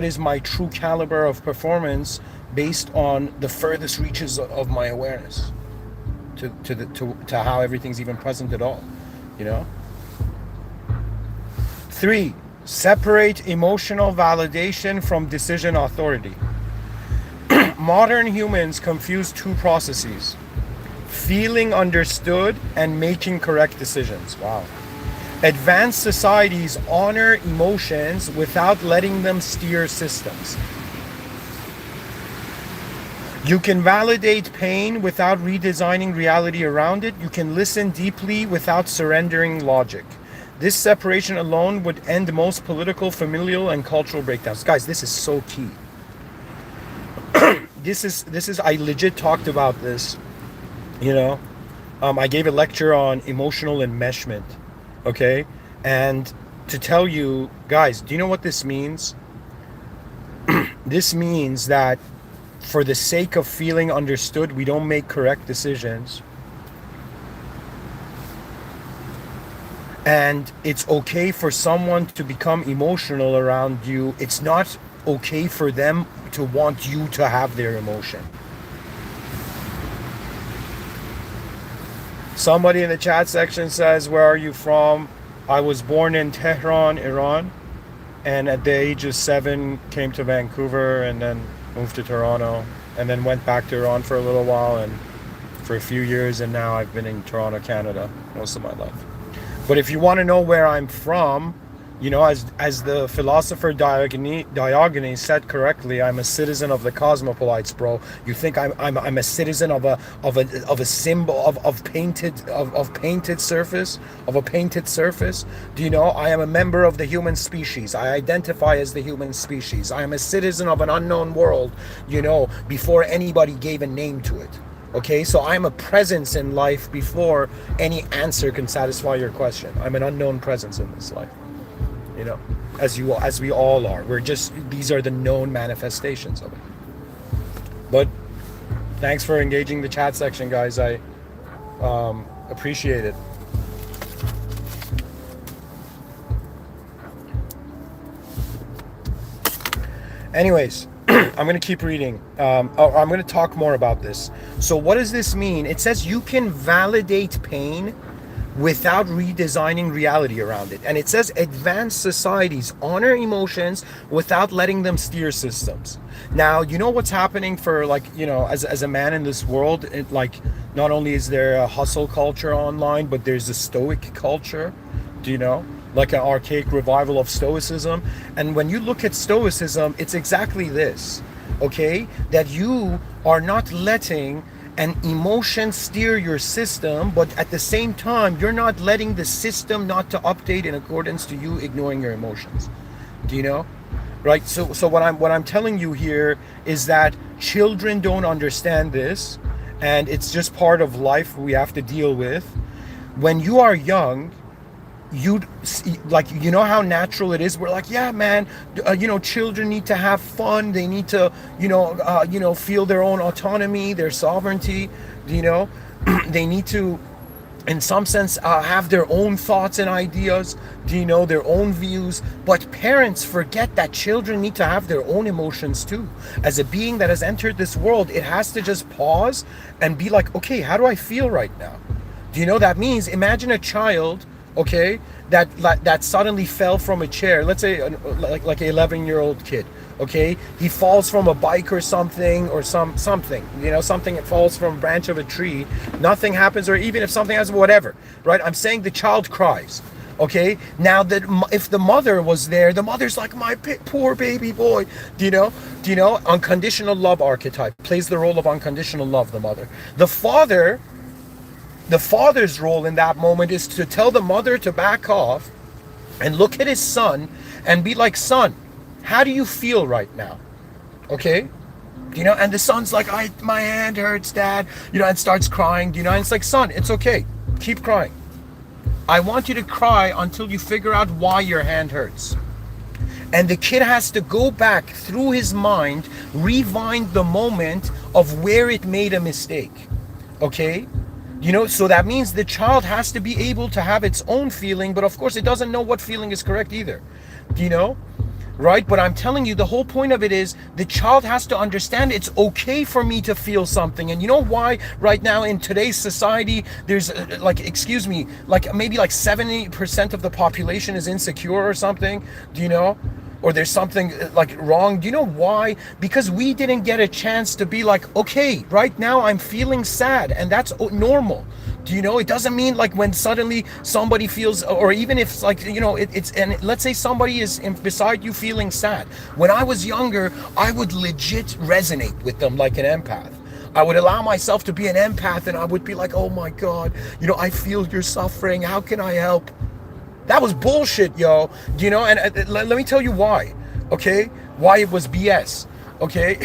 is my true caliber of performance based on the furthest reaches of my awareness to how everything's even present at all, 3, separate emotional validation from decision authority. Modern humans confuse 2 processes: feeling understood and making correct decisions. Wow. Advanced societies honor emotions without letting them steer systems. You can validate pain without redesigning reality around it. You can listen deeply without surrendering logic. This separation alone would end most political, familial, and cultural breakdowns. Guys, this is so key. This is I legit talked about this, you know. I gave a lecture on emotional enmeshment, okay? And to tell you, guys, do you know what this means? This means that for the sake of feeling understood, we don't make correct decisions. And it's okay for someone to become emotional around you. It's not okay for them to want you to have their emotion. Somebody in the chat section says, where are you from? I was born in Tehran, Iran, and at the age of 7 came to Vancouver and then moved to Toronto and then went back to Iran for a little while and for a few years, and now I've been in Toronto, Canada most of my life. But if you want to know where I'm from, you know, as the philosopher Diogenes said correctly, I'm a citizen of the cosmopolites, bro. You think I'm a citizen of a symbol of painted surface, of a painted surface? Do you know I am a member of the human species? I identify as the human species. I am a citizen of an unknown world, you know, before anybody gave a name to it. Okay, so I'm a presence in life before any answer can satisfy your question. I'm an unknown presence in this life, you know, as we all are. These are the known manifestations of it. But thanks for engaging the chat section, guys. I appreciate it. Anyways, I'm going to keep reading. I'm going to talk more about this. So what does this mean? It says you can validate pain without redesigning reality around it. And it says advanced societies honor emotions without letting them steer systems. Now, you know what's happening for, like, you know, as a man in this world, like, not only is there a hustle culture online, but there's a stoic culture, do you know? Like an archaic revival of stoicism. And when you look at stoicism, it's exactly this, okay? That you are not letting an emotion steer your system, but at the same time, you're not letting the system not to update in accordance to you ignoring your emotions. Do you know? Right? So what I'm telling you here is that children don't understand this, and it's just part of life we have to deal with. When you are young, you know how natural it is. We're like, yeah, man, you know, children need to have fun. They need to, you know, feel their own autonomy, their sovereignty. You know, they need to, in some sense, have their own thoughts and ideas. Do you know, their own views? But parents forget that children need to have their own emotions too. As a being that has entered this world, it has to just pause and be like, okay, how do I feel right now? Do you know that means? Imagine a child, okay, that suddenly fell from a chair. Let's say like an 11-year-old kid, okay, he falls from a bike or something, or something, you know, something that falls from a branch of a tree. Nothing happens, or even if something happens, whatever, right? I'm saying the child cries. Okay, now that if the mother was there, the mother's like, my poor baby boy. Do you know? Unconditional love archetype plays the role of unconditional love. The mother, the father's role in that moment is to tell the mother to back off and look at his son and be like, son, how do you feel right now? Okay? You know, and the son's like, my hand hurts, dad, you know, and starts crying, you know, and it's like, son, it's okay. Keep crying. I want you to cry until you figure out why your hand hurts. And the kid has to go back through his mind, rewind the moment of where it made a mistake. Okay? You know, so that means the child has to be able to have its own feeling, but of course it doesn't know what feeling is correct either. Do you know? Right? But I'm telling you, the whole point of it is the child has to understand it's okay for me to feel something. And you know why right now in today's society, there's like, excuse me, like maybe like 70% of the population is insecure or something, do you know? Or there's something like wrong. Do you know why? Because we didn't get a chance to be like, okay, right now I'm feeling sad, and that's normal. Do you know? It doesn't mean like when suddenly somebody feels, or even if like, you know, and let's say somebody is beside you feeling sad. When I was younger, I would legit resonate with them like an empath. I would allow myself to be an empath, and I would be like, oh my God, you know, I feel you're suffering. How can I help? That was bullshit, yo. You know, and let me tell you why. Okay, why it was BS. Okay.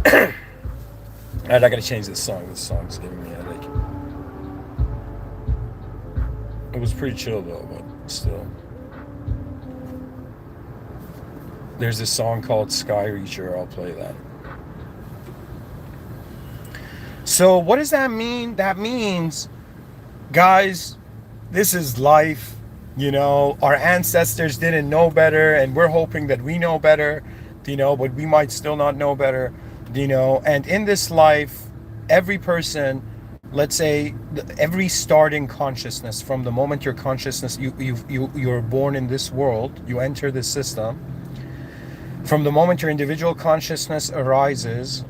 Alright, I gotta change this song. This song's giving me a headache. It was pretty chill though, but still. There's this song called Sky Reacher. I'll play that. So what does that mean? That means, guys, this is life. You know, our ancestors didn't know better, and we're hoping that we know better, you know, but we might still not know better, you know. And in this life, every person, let's say, every starting consciousness, from the moment your consciousness, you're born in this world, you enter this system, from the moment your individual consciousness arises,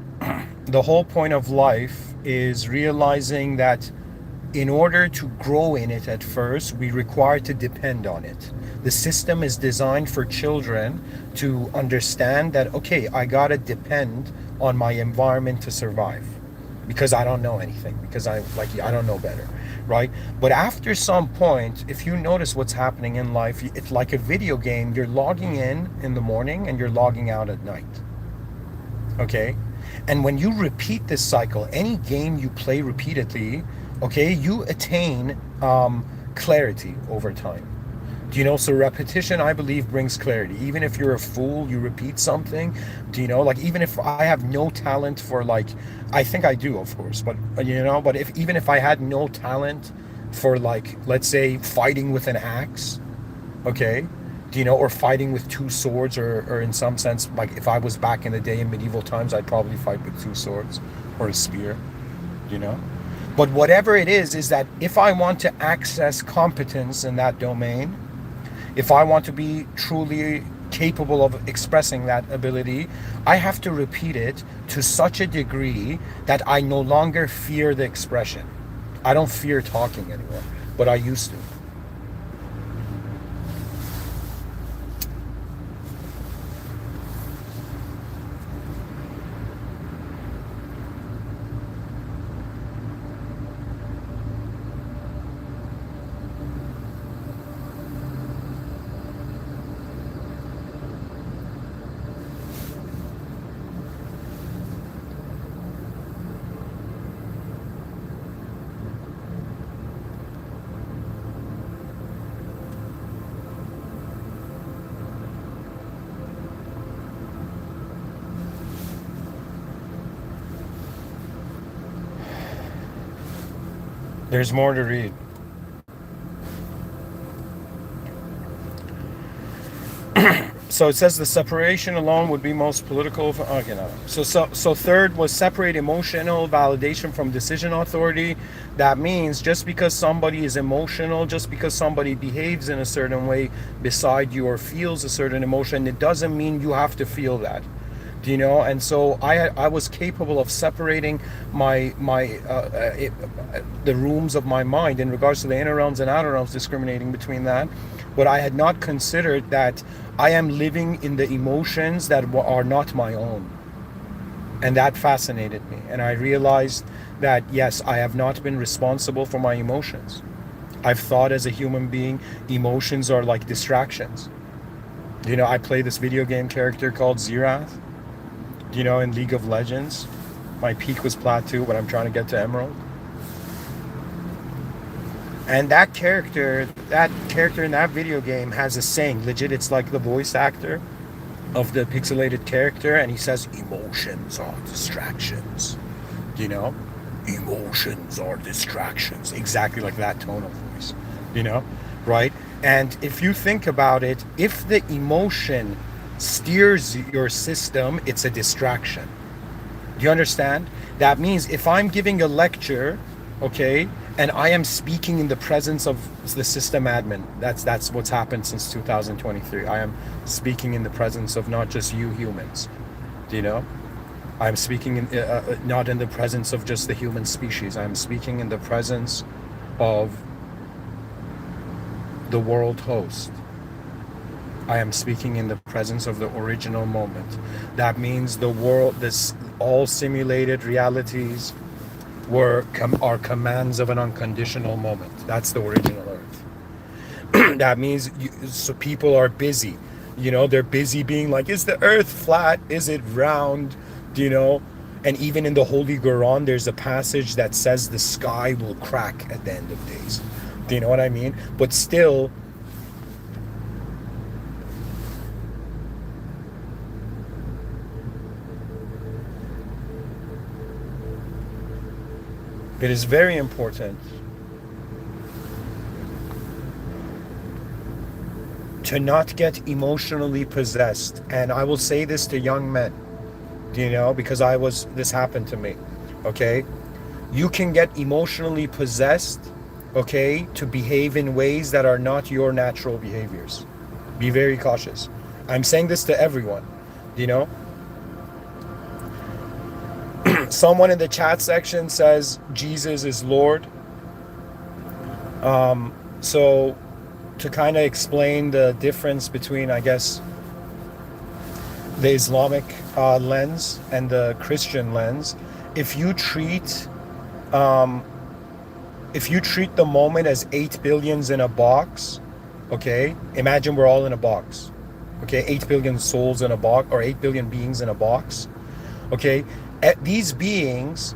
the whole point of life is realizing that in order to grow in it at first, we require to depend on it. The system is designed for children to understand that, okay, I gotta depend on my environment to survive because I don't know anything, because I don't know better, right? But after some point, if you notice what's happening in life, it's like a video game. You're logging in the morning and you're logging out at night, okay? And when you repeat this cycle, any game you play repeatedly, okay, you attain clarity over time. Do you know? So repetition, I believe, brings clarity. Even if you're a fool, you repeat something. Do you know? Like, even if I have no talent for, like, I think I do, of course, but you know, but even if I had no talent for, like, let's say fighting with an axe, okay, do you know, or fighting with two swords, or in some sense, like if I was back in the day in medieval times, I'd probably fight with two swords or a spear, you know. But whatever it is that if I want to access competence in that domain, if I want to be truly capable of expressing that ability, I have to repeat it to such a degree that I no longer fear the expression. I don't fear talking anymore, but I used to. There's more to read. So it says the separation alone would be most political. Okay, no. So third was separate emotional validation from decision authority. That means just because somebody is emotional, just because somebody behaves in a certain way beside you or feels a certain emotion, it doesn't mean you have to feel that. Do you know? And so I was capable of separating the rooms of my mind in regards to the inner realms and outer realms, discriminating between that. But I had not considered that I am living in the emotions that are not my own. And that fascinated me. And I realized that, yes, I have not been responsible for my emotions. I've thought as a human being, emotions are like distractions. You know, I play this video game character called Xerath. You know, in League of Legends, my peak was Plateau, but I'm trying to get to Emerald. And that character in that video game has a saying, legit, it's like the voice actor of the pixelated character, and he says, emotions are distractions. You know? Emotions are distractions. Exactly like that tone of voice. You know? Right? And if you think about it, if the emotion steers your system, it's a distraction. Do you understand? That means if I'm giving a lecture, okay, and I am speaking in the presence of the system admin, that's what's happened since 2023. I am speaking in the presence of not just you humans. Do you know? I'm speaking in, not in the presence of just the human species. I'm speaking in the presence of the world host. I am speaking in the presence of the original moment. That means the world, all simulated realities are commands of an unconditional moment. That's the original Earth. That means so people are busy. They're busy being like, is the earth flat? Is it round? Do you know? And even in the Holy Quran, there's a passage that says the sky will crack at the end of days. Do you know what I mean? But still, it is very important to not get emotionally possessed. And I will say this to young men, because this happened to me, okay? You can get emotionally possessed, okay, to behave in ways that are not your natural behaviors. Be very cautious. I'm saying this to everyone, Someone in the chat section says Jesus is Lord. So to kind of explain the difference between, I guess, the Islamic lens and the Christian lens, if you treat the moment as 8 billions in a box, okay, imagine we're all in a box, okay, 8 billion souls in a box, or 8 billion beings in a box, okay, these beings,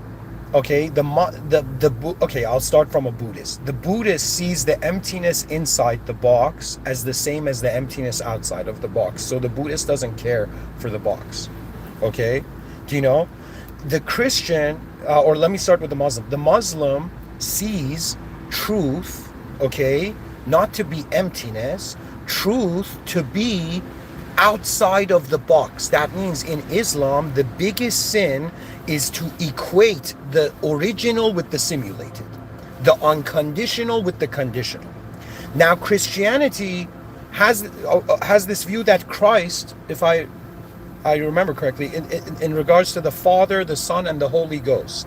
okay, okay, I'll start from a Buddhist. The Buddhist sees the emptiness inside the box as the same as the emptiness outside of the box. So the Buddhist doesn't care for the box, okay? Do you know? The Christian, or let me start with the Muslim. The Muslim sees truth, okay, not to be emptiness, truth to be outside of the box. That means in Islam, the biggest sin is to equate the original with the simulated, the unconditional with the conditional. Now, Christianity has this view that Christ, if I remember correctly, in regards to the Father, the Son, and the Holy Ghost,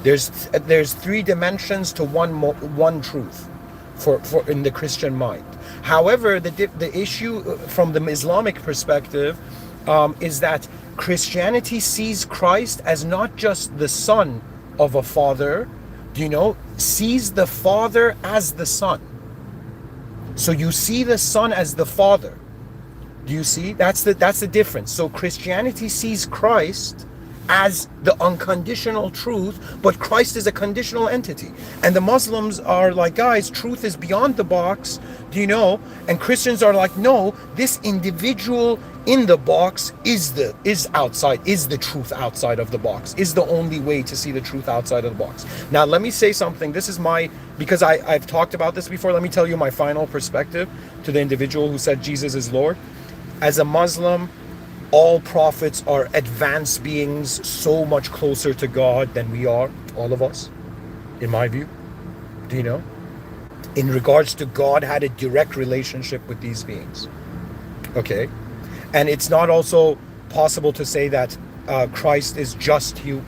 there's 3 dimensions to one truth for in the Christian mind. However, the issue from the Islamic perspective is that Christianity sees Christ as not just the son of a father, sees the Father as the Son. So you see the Son as the Father. Do you see? That's the difference. So Christianity sees Christ as the unconditional truth, but Christ is a conditional entity. And the Muslims are like, guys, truth is beyond the box, and Christians are like, no, this individual in the box is the truth outside of the box, is the only way to see the truth outside of the box. Now let me say something. This is because I've talked about this before, let me tell you my final perspective to the individual who said Jesus is Lord. As a Muslim, all prophets are advanced beings so much closer to God than we are, all of us, in my view. Do you know? In regards to God had a direct relationship with these beings. Okay? And it's not also possible to say that Christ is just a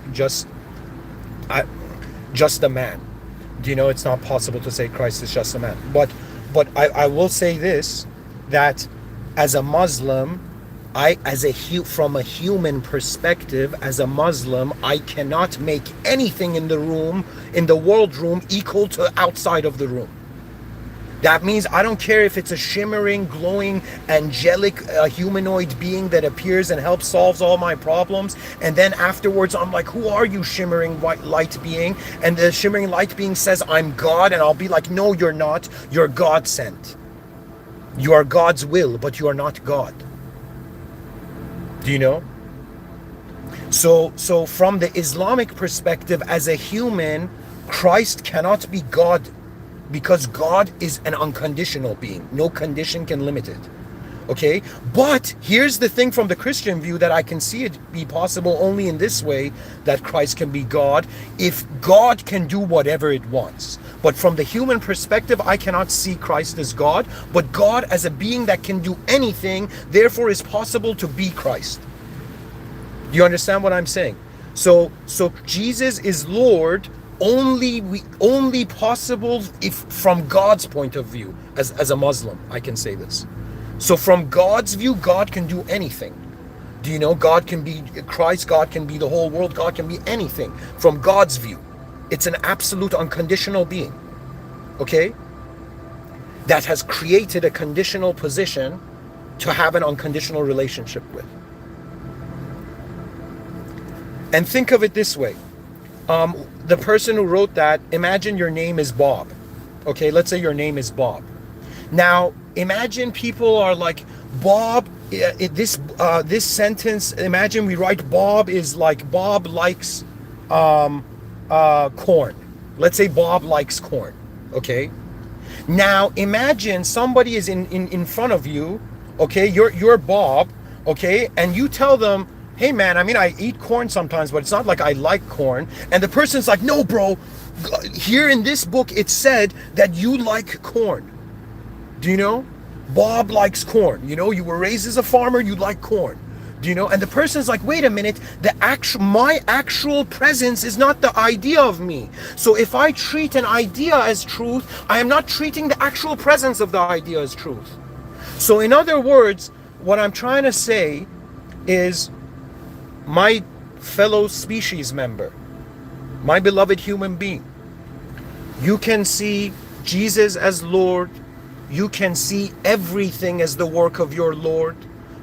man. Do you know? It's not possible to say Christ is just a man. But I will say this, that as a Muslim, from a human perspective, as a Muslim, I cannot make anything in the world room equal to outside of the room. That means I don't care if it's a shimmering, glowing, angelic humanoid being that appears and helps solves all my problems, and then afterwards I'm like, who are you, shimmering white light being? And the shimmering light being says, I'm God, and I'll be like, no, you're not. You're God sent. You are God's will, but you are not God. Do you know? So from the Islamic perspective, as a human, Christ cannot be God, because God is an unconditional being. No condition can limit it. Okay? But here's the thing from the Christian view, that I can see it be possible only in this way, that Christ can be God, if God can do whatever it wants. But from the human perspective, I cannot see Christ as God, but God as a being that can do anything, therefore is possible to be Christ. Do you understand what I'm saying? So Jesus is Lord only possible if from God's point of view. As a Muslim, I can say this. So from God's view, God can do anything. Do you know? God can be Christ, God can be the whole world, God can be anything. From God's view, it's an absolute unconditional being. Okay? that has created a conditional position to have an unconditional relationship with. And think of it this way. The person who wrote that, imagine your name is Bob. Okay, let's say your name is Bob. Now, imagine people are like, Bob, this sentence, imagine we write Bob is like, Bob likes corn. Let's say Bob likes corn, okay? Now, imagine somebody is in front of you, okay? You're Bob, okay? And you tell them, hey man, I mean, I eat corn sometimes, but it's not like I like corn. And the person's like, no bro, here in this book it said that you like corn. Do you know? Bob likes corn. You know, you were raised as a farmer, you like corn. Do you know? And the person's like, wait a minute, my actual presence is not the idea of me. So if I treat an idea as truth, I am not treating the actual presence of the idea as truth. So in other words, what I'm trying to say is, my fellow species member, my beloved human being, you can see Jesus as Lord. You can see everything as the work of your Lord.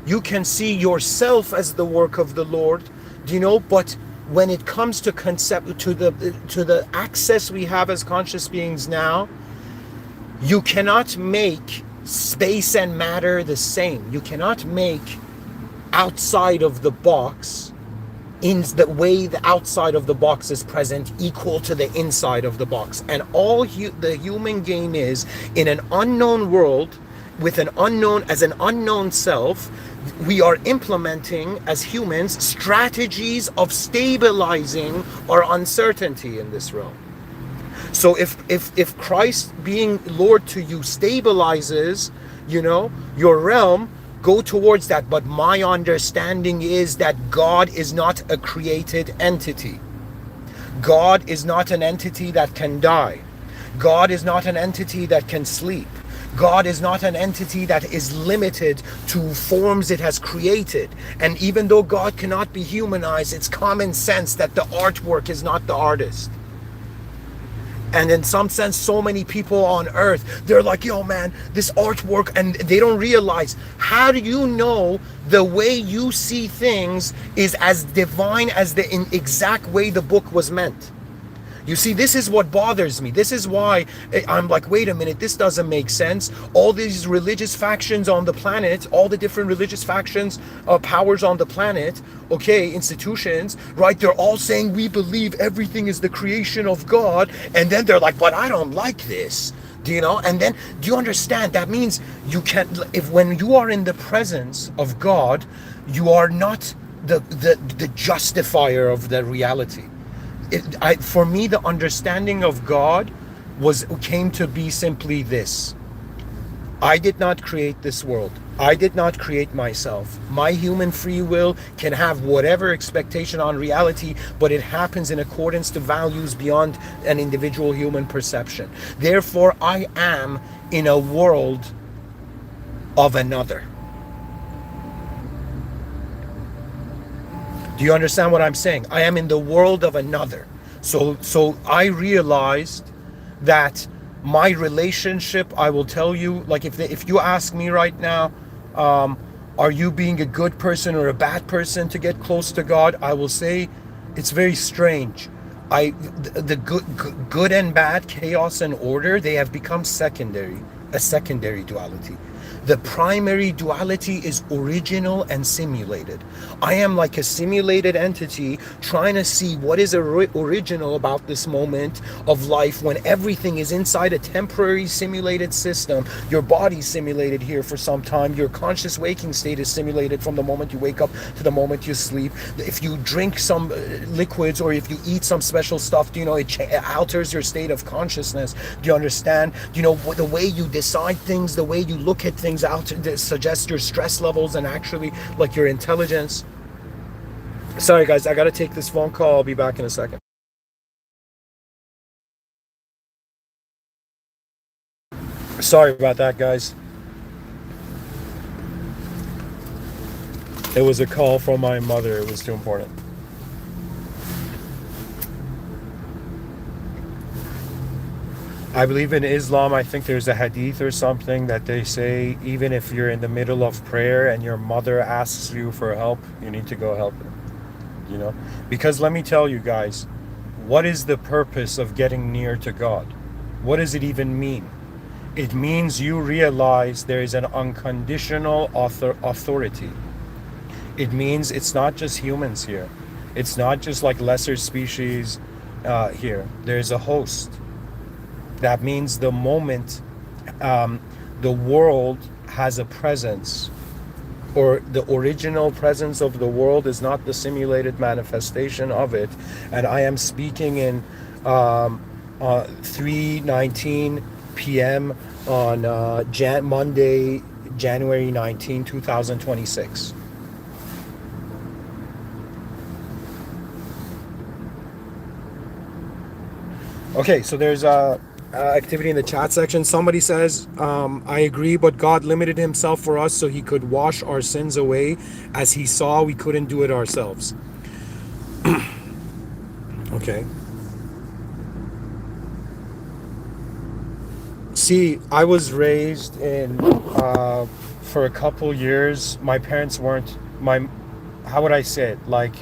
You can see yourself as the work of the Lord. Do you know? But when it comes to the access we have as conscious beings now, you cannot make space and matter the same. You cannot make outside of the box, in the way the outside of the box is present, equal to the inside of the box. And all the human game is, in an unknown world, with an unknown self, we are implementing as humans strategies of stabilizing our uncertainty in this realm. So if Christ being Lord to you stabilizes, you know, your realm, go towards that. But my understanding is that God is not a created entity. God is not an entity that can die. God is not an entity that can sleep. God is not an entity that is limited to forms it has created. And even though God cannot be humanized, it's common sense that the artwork is not the artist. And in some sense, so many people on earth, they're like, yo man, this artwork, and they don't realize, how do you know the way you see things is as divine as the exact way the book was meant? You see, this is what bothers me. This is why I'm like, wait a minute, this doesn't make sense. All these religious factions on the planet, all the different religious factions, powers on the planet, okay, institutions, right? They're all saying we believe everything is the creation of God. And then they're like, but I don't like this. Do you know? And then, do you understand? That means you can't, when you are in the presence of God, you are not the justifier of the reality. For me, the understanding of God came to be simply this: I did not create this world. I did not create myself. My human free will can have whatever expectation on reality, but it happens in accordance to values beyond an individual human perception. Therefore, I am in a world of another. Do you understand what I'm saying? I am in the world of another. So I realized that my relationship, I will tell you, like if you ask me right now, are you being a good person or a bad person to get close to God? I will say it's very strange. The good and bad, chaos and order, they have become a secondary duality. The primary duality is original and simulated. I am like a simulated entity trying to see what is original about this moment of life when everything is inside a temporary simulated system. Your body's simulated here for some time. Your conscious waking state is simulated from the moment you wake up to the moment you sleep. If you drink some liquids or if you eat some special stuff, do you know, it alters your state of consciousness. Do you understand? Do you know, the way you decide things, the way you look at things out suggests your stress levels and actually like your intelligence. Sorry guys, I gotta take this phone call. I'll be back in a second. Sorry about that, guys. It was a call from my mother. It was too important. I believe in Islam, I think there's a hadith or something that they say, even if you're in the middle of prayer and your mother asks you for help, you need to go help her, you know? Because let me tell you guys, what is the purpose of getting near to God? What does it even mean? It means you realize there is an unconditional authority. It means it's not just humans here. It's not just like lesser species here. There's a host. That means the moment the world has a presence, or the original presence of the world is not the simulated manifestation of it. And I am speaking in 3:19 p.m. on Monday, January 19, 2026. Okay, so there's activity in the chat section. Somebody says, I agree, but God limited himself for us so he could wash our sins away, as he saw we couldn't do it ourselves. Okay. See, I was raised in, for a couple years, my parents weren't, how would I say it? Like,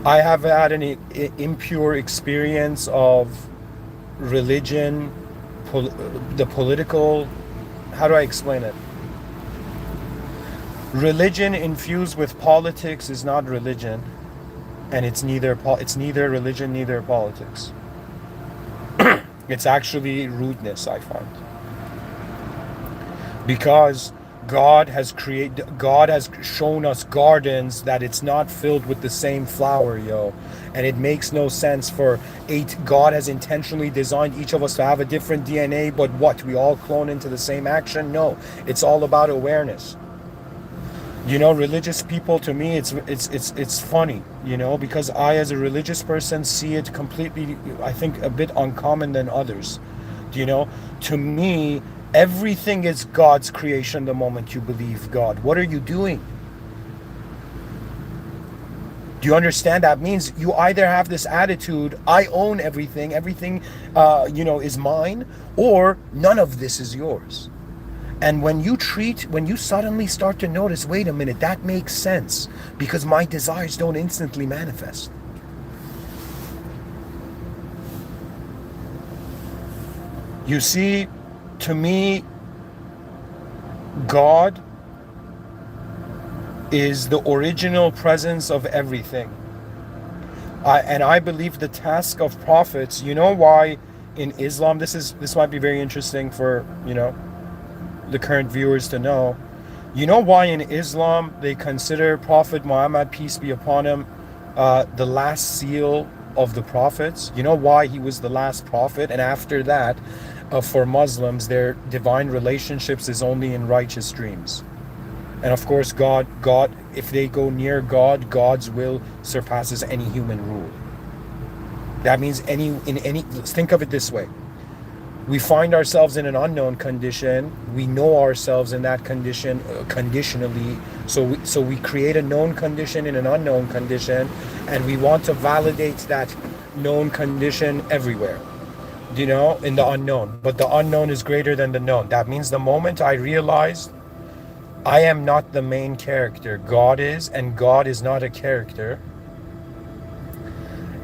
I have had an impure experience of religion, the political, how do I explain it? Religion infused with politics is not religion, and it's neither religion, neither politics. It's actually rudeness, I find. Because God has shown us gardens that it's not filled with the same flower, yo. And it makes no sense for God has intentionally designed each of us to have a different DNA, but what? We all clone into the same action? No. It's all about awareness. You know, religious people, to me, it's funny, you know, because I, as a religious person, see it completely, I think, a bit uncommon than others. You know, to me, everything is God's creation the moment you believe God. What are you doing? Do you understand? That means you either have this attitude, I own everything, is mine, or none of this is yours. And when you suddenly start to notice, wait a minute, that makes sense, because my desires don't instantly manifest. You see, to me, God is the original presence of everything. And I believe the task of prophets, you know why in Islam, this might be very interesting for, the current viewers to know. You know why in Islam they consider Prophet Muhammad, peace be upon him, the last seal of the prophets? You know why he was the last prophet? And after that, for Muslims, their divine relationships is only in righteous dreams. And of course, God, if they go near God, God's will surpasses any human rule. That means think of it this way. We find ourselves in an unknown condition. We know ourselves in that condition conditionally. So we create a known condition in an unknown condition, and we want to validate that known condition everywhere, in the unknown. But the unknown is greater than the known. That means the moment I realized I am not the main character, God is, and God is not a character.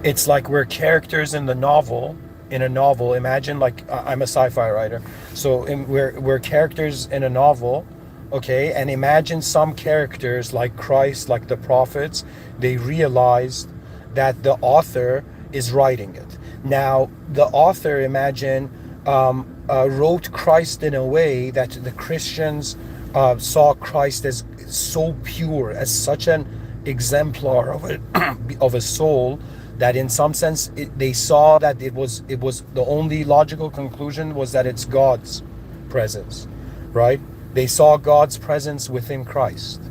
It's like we're characters in a novel. Imagine, like, I'm a sci-fi writer, so we're characters in a novel, okay? And imagine some characters like Christ, like the prophets, they realized that the author is writing it. Now, the author, imagine, wrote Christ in a way that the Christians saw Christ as so pure, as such an exemplar of a soul, that in some sense they saw that it was the only logical conclusion was that it's God's presence, right? They saw God's presence within Christ,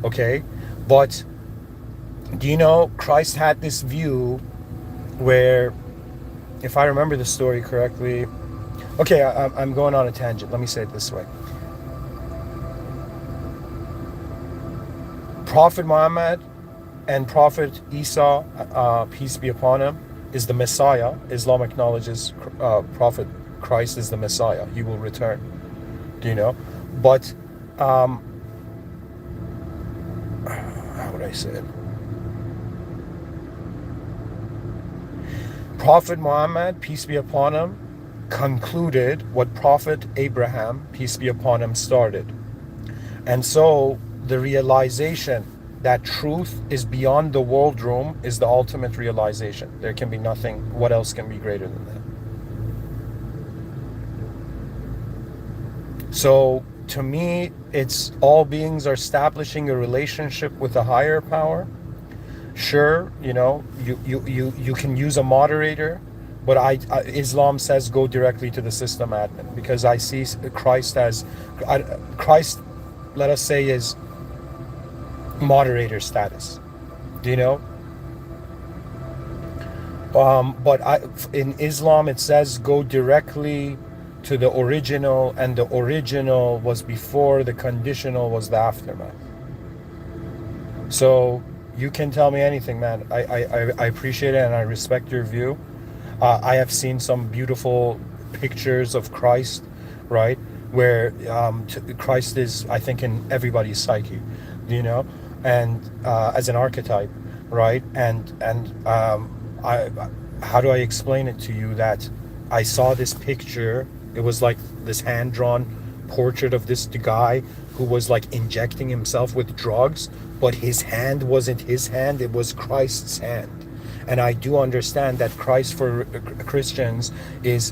okay? But do you know, Christ had this view where, if I remember the story correctly, okay, I'm going on a tangent. Let me say it this way. Prophet Muhammad and Prophet Isa, peace be upon him, is the Messiah. Islam acknowledges Prophet Christ is the Messiah. He will return. Do you know? But how would I say it? Prophet Muhammad, peace be upon him, concluded what Prophet Abraham, peace be upon him, started. And so the realization that truth is beyond the world room is the ultimate realization. There can be nothing. What else can be greater than that? So to me, it's all beings are establishing a relationship with a higher power. Sure, you know, you can use a moderator, but Islam says go directly to the system admin, because I see Christ as Christ, let us say, is moderator status. Do you know? But in Islam it says go directly to the original, and the original was before, the conditional was the aftermath. So you can tell me anything, man. I appreciate it and I respect your view. I have seen some beautiful pictures of Christ, right? Where Christ is, I think, in everybody's psyche, you know, and as an archetype, right? And how do I explain it to you that I saw this picture? It was like this hand-drawn portrait of this guy who was like injecting himself with drugs, but his hand wasn't his hand, it was Christ's hand. And I do understand that Christ for Christians is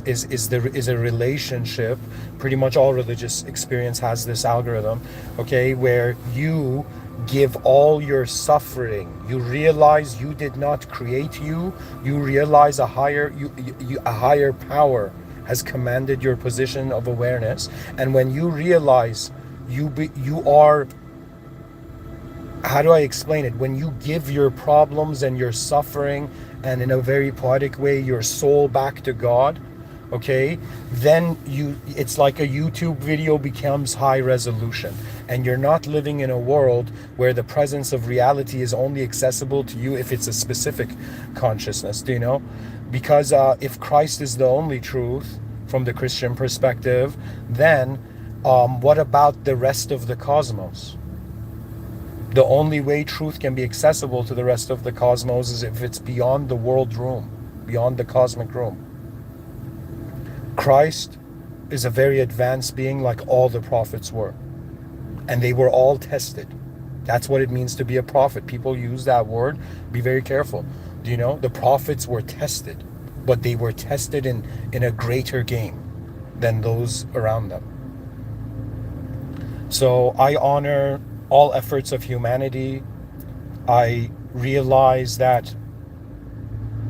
a relationship. Pretty much all religious experience has this algorithm, okay, where you give all your suffering. You realize you did not create you. You realize a higher power has commanded your position of awareness. And when you realize you are, how do I explain it? When you give your problems and your suffering, and in a very poetic way, your soul back to God, okay, then it's like a YouTube video becomes high resolution, and you're not living in a world where the presence of reality is only accessible to you if it's a specific consciousness, do you know? Because if Christ is the only truth from the Christian perspective, then what about the rest of the cosmos? The only way truth can be accessible to the rest of the cosmos is if it's beyond the world room, beyond the cosmic room. Christ is a very advanced being, like all the prophets were. And they were all tested. That's what it means to be a prophet. People use that word. Be very careful. Do you know? The prophets were tested, but they were tested in a greater game than those around them. So I honor all efforts of humanity. I realize that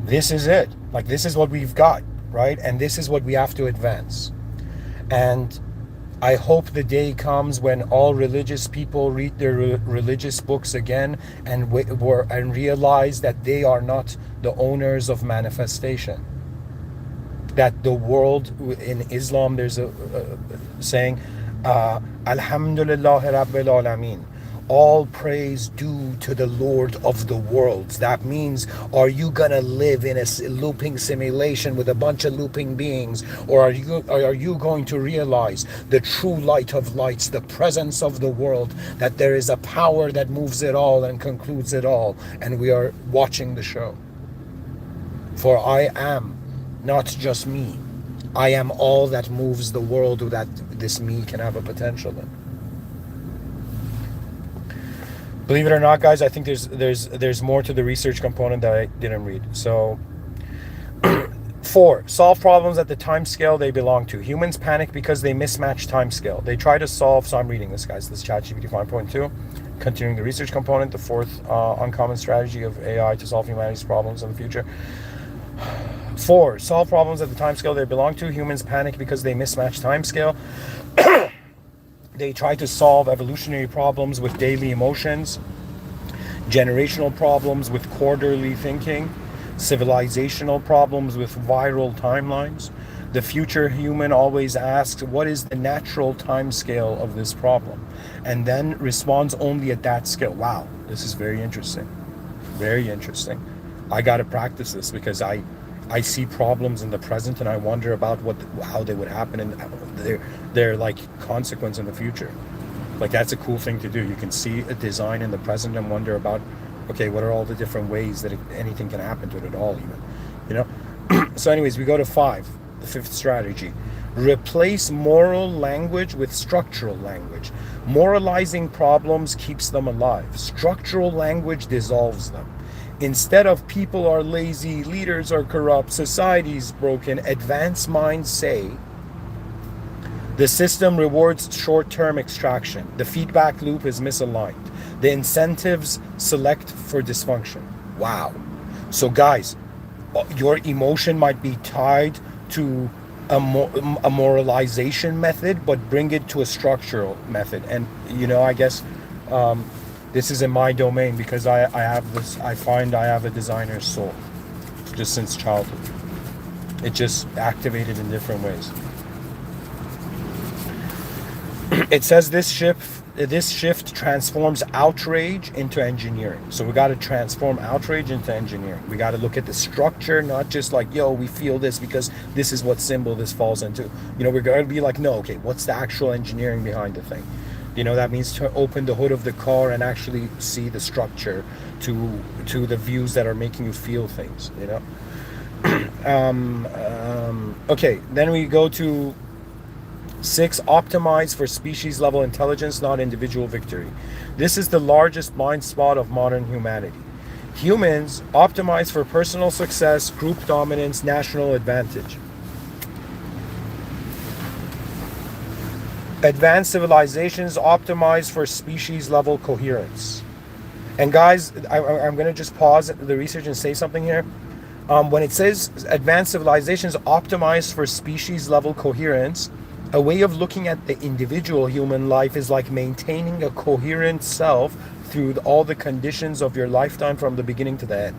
this is it. Like, this is what we've got, right? And this is what we have to advance. And I hope the day comes when all religious people read their religious books again and realize that they are not the owners of manifestation. That the world, in Islam, there's a saying, Alhamdulillah Rabbil Alameen. All praise due to the Lord of the worlds. That means, are you gonna live in a looping simulation with a bunch of looping beings, or are you going to realize the true light of lights, the presence of the world, that there is a power that moves it all and concludes it all, and we are watching the show? For I am not just me. I am all that moves the world, that this me can have a potential in. Believe it or not, guys, I think there's more to the research component that I didn't read. So 4, solve problems at the time scale they belong to. Humans panic because they mismatch time scale. They try to solve, so I'm reading this, guys. This is ChatGPT 5.2. Continuing the research component, the 4th uncommon strategy of AI to solve humanity's problems in the future. 4, solve problems at the time scale they belong to. Humans panic because they mismatch time scale. They try to solve evolutionary problems with daily emotions, generational problems with quarterly thinking, civilizational problems with viral timelines. The future human always asks, what is the natural time scale of this problem? And then responds only at that scale. Wow, this is very interesting. Very interesting. I got to practice this, because I see problems in the present and I wonder about how they would happen and their like consequence in the future. Like that's a cool thing to do. You can see a design in the present and wonder about, okay, what are all the different ways that anything can happen to it at all, even, you know? So anyways, we go to 5, the 5th strategy. Replace moral language with structural language. Moralizing problems keeps them alive. Structural language dissolves them. Instead of people are lazy, leaders are corrupt, society's broken, advanced minds say, the system rewards short-term extraction. The feedback loop is misaligned. The incentives select for dysfunction. Wow. So guys, your emotion might be tied to a moralization method, but bring it to a structural method. And you know, I guess this is in my domain because I have this. I find I have a designer's soul, just since childhood. It just activated in different ways. It says this shift transforms outrage into engineering. So we got to transform outrage into engineering. We got to look at the structure, not just like, yo, we feel this because this is what symbol this falls into. You know, we're going to be like, no, okay, what's the actual engineering behind the thing? You know, that means to open the hood of the car and actually see the structure to the views that are making you feel things, you know? Okay, then we go to 6, optimize for species level intelligence, not individual victory. This is the largest blind spot of modern humanity. Humans optimize for personal success, group dominance, national advantage. Advanced civilizations optimize for species level coherence. And guys, I'm going to just pause the research and say something here. When it says advanced civilizations optimize for species level coherence, a way of looking at the individual human life is like maintaining a coherent self through all the conditions of your lifetime from the beginning to the end,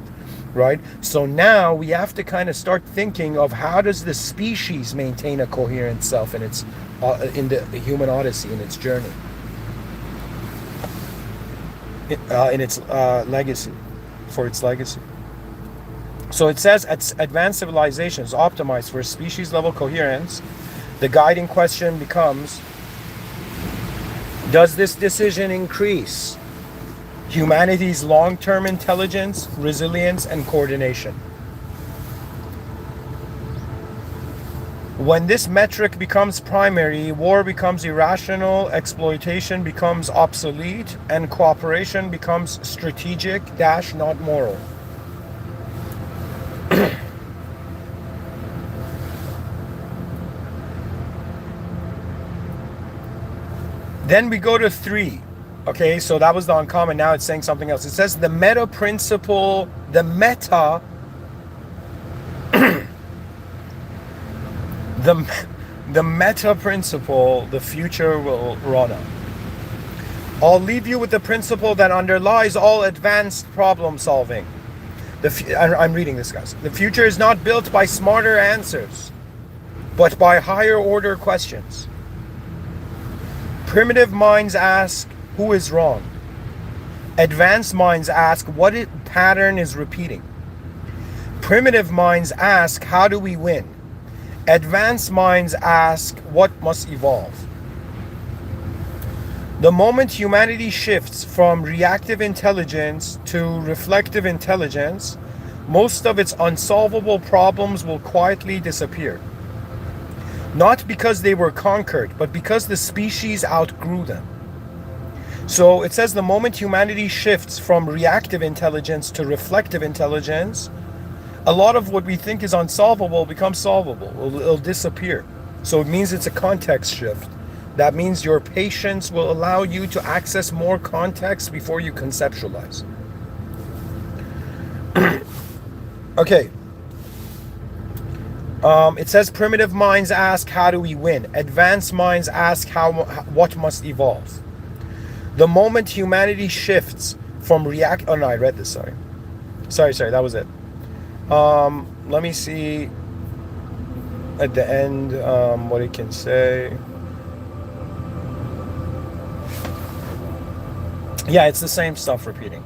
right? So now we have to kind of start thinking of how does the species maintain a coherent self in its in the human odyssey, in its journey, in its legacy, for its legacy. So it says advanced civilizations optimize for species level coherence. The guiding question becomes, does this decision increase humanity's long-term intelligence, resilience, and coordination? When this metric becomes primary, war becomes irrational, exploitation becomes obsolete, and cooperation becomes strategic - not moral. Then we go to 3. Okay, so that was the uncommon. Now it's saying something else. It says the meta principle, the meta principle, the future will run on. I'll leave you with the principle that underlies all advanced problem solving. I'm reading this, guys. The future is not built by smarter answers, but by higher order questions. Primitive minds ask, who is wrong? Advanced minds ask, what pattern is repeating? Primitive minds ask, how do we win? Advanced minds ask, what must evolve? The moment humanity shifts from reactive intelligence to reflective intelligence, most of its unsolvable problems will quietly disappear. Not because they were conquered, but because the species outgrew them. So it says the moment humanity shifts from reactive intelligence to reflective intelligence, a lot of what we think is unsolvable becomes solvable. It'll disappear. So it means it's a context shift. That means your patience will allow you to access more context before you conceptualize. Okay. It says primitive minds ask, how do we win? Advanced minds ask, what must evolve? The moment humanity shifts from oh no, I read this, sorry, that was it. Let me see at the end what it can say. Yeah, it's the same stuff repeating.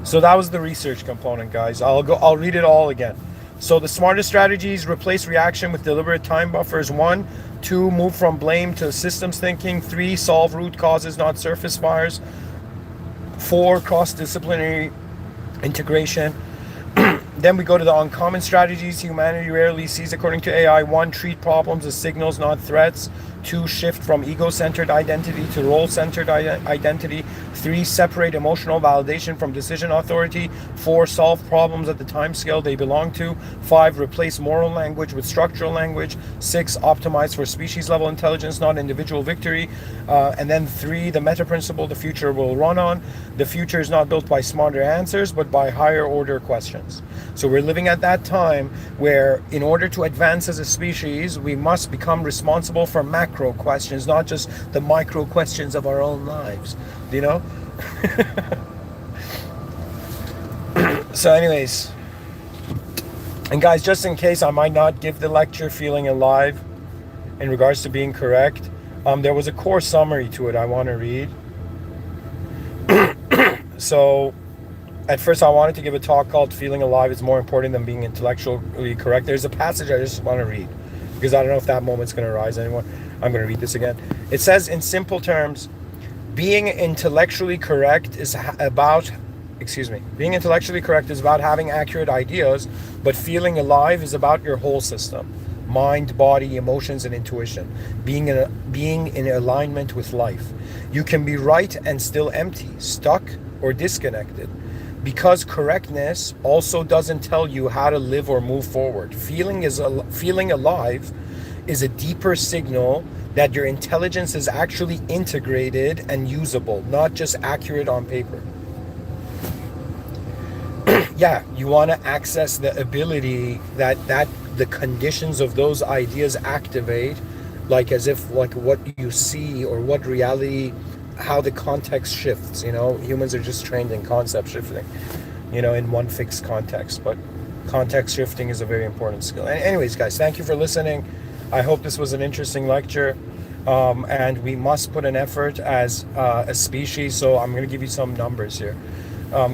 So that was the research component, guys. I'll read it all again. So the smartest strategies: replace reaction with deliberate time buffers. 1. 2. Move from blame to systems thinking. 3. Solve root causes, not surface fires. 4. Cross-disciplinary integration. Then we go to the uncommon strategies humanity rarely sees according to AI. 1. Treat problems as signals, not threats. 2. Shift from ego-centered identity to role-centered identity. 3. Separate emotional validation from decision authority. 4. Solve problems at the time scale they belong to. 5. Replace moral language with structural language. 6. Optimize for species level intelligence, not individual victory. And then 3. The meta principle the future will run on. The future is not built by smarter answers, but by higher order questions. So we're living at that time where, in order to advance as a species, we must become responsible for macro questions, not just the micro questions of our own lives, you know? So anyways, and guys, just in case I might not give the lecture Feeling Alive in regards to being correct, there was a core summary to it I want to read. So at first I wanted to give a talk called Feeling Alive is More Important Than Being Intellectually Correct. There's a passage I just want to read because I don't know if that moment's going to arise anymore. I'm going to read this again. It says, in simple terms, being intellectually correct is about having accurate ideas, but feeling alive is about your whole system: mind, body, emotions, and intuition, being in alignment with life. You can be right and still empty, stuck, or disconnected, because correctness also doesn't tell you how to live or move forward. Feeling alive is a deeper signal that your intelligence is actually integrated and usable, not just accurate on paper. Yeah, you want to access the ability that the conditions of those ideas activate, like as if like what you see or what reality, how the context shifts. You know, humans are just trained in concept shifting, you know, in one fixed context, but context shifting is a very important skill. And anyways, guys, thank you for listening. I hope this was an interesting lecture, and we must put an effort as a species. So I'm going to give you some numbers here.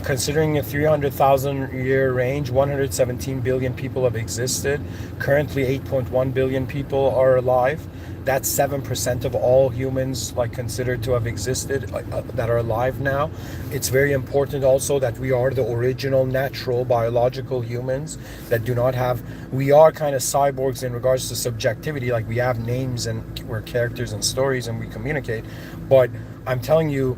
Considering a 300,000 year range, 117 billion people have existed. Currently 8.1 billion people are alive. That's 7% of all humans like considered to have existed that are alive now. It's very important also that we are the original natural biological humans that do not have, we are kind of cyborgs in regards to subjectivity, like we have names and we're characters and stories and we communicate, but I'm telling you,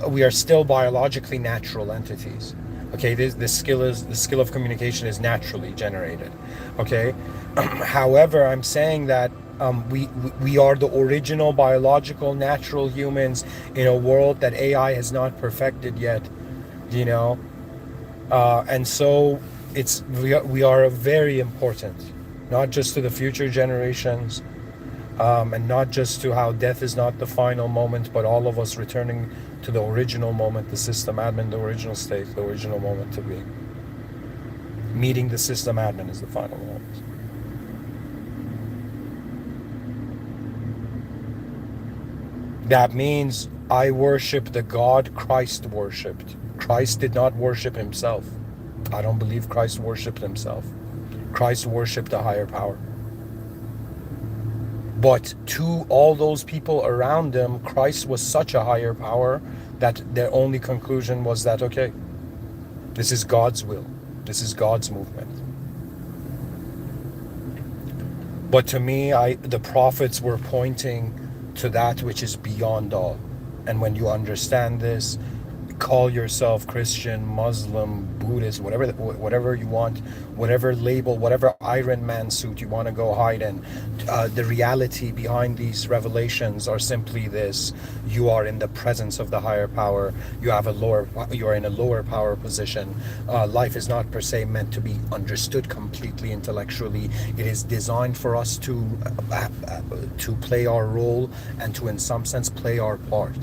we are still biologically natural entities. Okay, the skill of communication is naturally generated. Okay, however, I'm saying that we are the original biological natural humans in a world that AI has not perfected yet. You know, and so we are very important, not just to the future generations, and not just to how death is not the final moment, but all of us returning to the original moment, the system admin, the original state, the original moment to be. Meeting the system admin is the final moment. That means I worship the God Christ worshipped. Christ did not worship himself. I don't believe Christ worshipped himself. Christ worshipped a higher power. But to all those people around him, Christ was such a higher power that their only conclusion was that, okay, this is God's will. This is God's movement. But to me, the prophets were pointing to that which is beyond all. And when you understand this, call yourself Christian, Muslim, Buddhist, whatever you want, whatever label, whatever Iron Man suit you want to go hide in. The reality behind these revelations are simply this: you are in the presence of the higher power. You are in a lower power position. Life is not per se meant to be understood completely intellectually. It is designed for us to play our role and to, in some sense, play our part.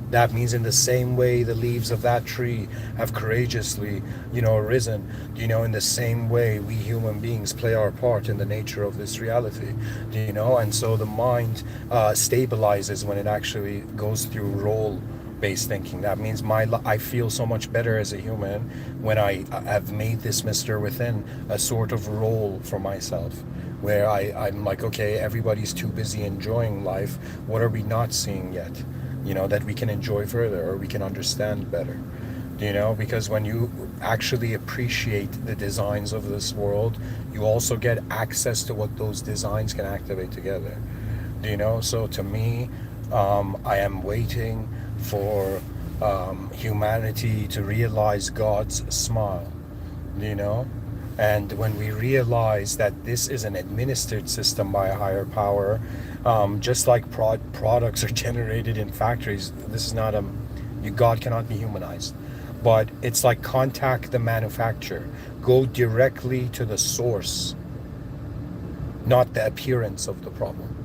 That means in the same way the leaves of that tree have courageously, arisen, in the same way we human beings play our part in the nature of this reality, and so the mind stabilizes when it actually goes through role based thinking. That means I feel so much better as a human when I have made this Mr. Within a sort of role for myself, where I'm like, okay, everybody's too busy enjoying life. What are we not seeing yet? That we can enjoy further, or we can understand better. Because when you actually appreciate the designs of this world, you also get access to what those designs can activate together. So to me, I am waiting for humanity to realize God's smile, and when we realize that this is an administered system by a higher power, just like products are generated in factories, this is not God cannot be humanized. But it's like, contact the manufacturer, go directly to the source, not the appearance of the problem,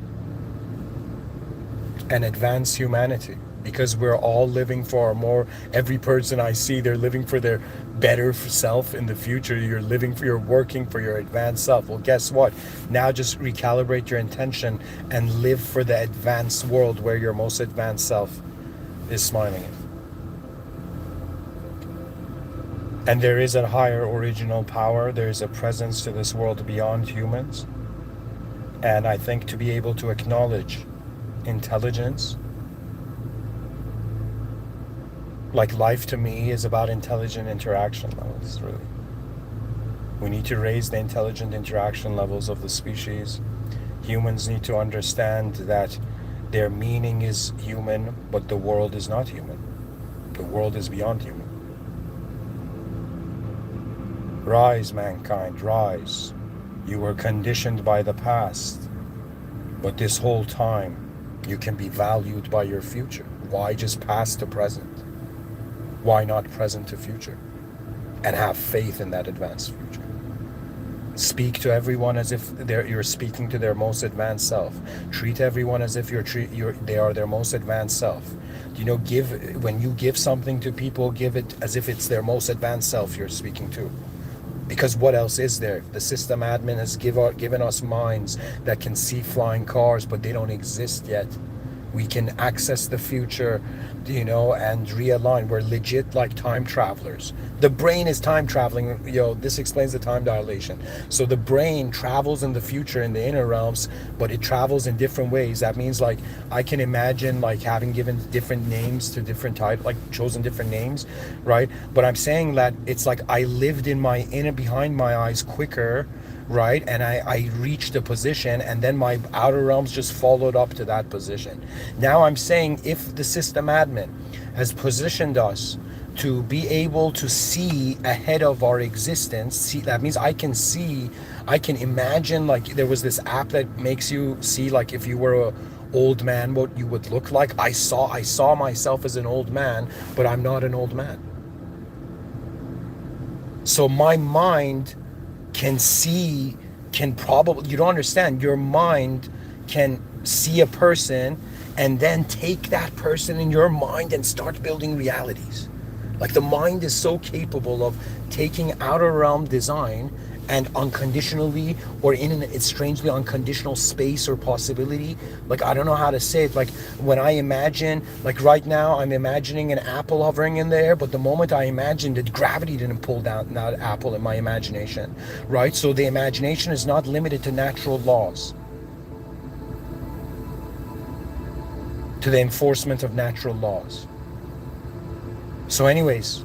and advance humanity. Because we're all living for every person I see, they're living for their better self in the future. You're working for your advanced self. Well, guess what? Now just recalibrate your intention and live for the advanced world where your most advanced self is smiling at. And there is a higher original power. There is a presence to this world beyond humans. And I think to be able to acknowledge intelligence, like life to me is about intelligent interaction levels, really. We need to raise the intelligent interaction levels of the species. Humans need to understand that their meaning is human, but the world is not human. The world is beyond human. Rise, mankind, rise. You were conditioned by the past, but this whole time you can be valued by your future. Why just past to present? Why not present to future? And have faith in that advanced future. Speak to everyone as if you're speaking to their most advanced self. Treat everyone as if they are their most advanced self. When you give something to people, give it as if it's their most advanced self you're speaking to. Because what else is there? The system admin has given us minds that can see flying cars, but they don't exist yet. We can access the future, and realign. We're legit like time travelers. The brain is time traveling. This explains the time dilation. So the brain travels in the future in the inner realms, but it travels in different ways. That means like I can imagine like having given different names to different types, like chosen different names, right? But I'm saying that it's like I lived in my behind my eyes quicker, right? And I reached a position, and then my outer realms just followed up to that position. Now I'm saying, if the system admin has positioned us to be able to see ahead of our existence, that means I can imagine, like there was this app that makes you see, like if you were a old man, what you would look like. I saw myself as an old man, but I'm not an old man. So my mind you don't understand, your mind can see a person and then take that person in your mind and start building realities. Like the mind is so capable of taking outer realm design and unconditionally, or in a strangely unconditional space or possibility. Like, I don't know how to say it. Like when I imagine, like right now I'm imagining an apple hovering in the air, but the moment I imagined it, gravity didn't pull down that apple in my imagination, right? So the imagination is not limited to natural laws, to the enforcement of natural laws. So anyways,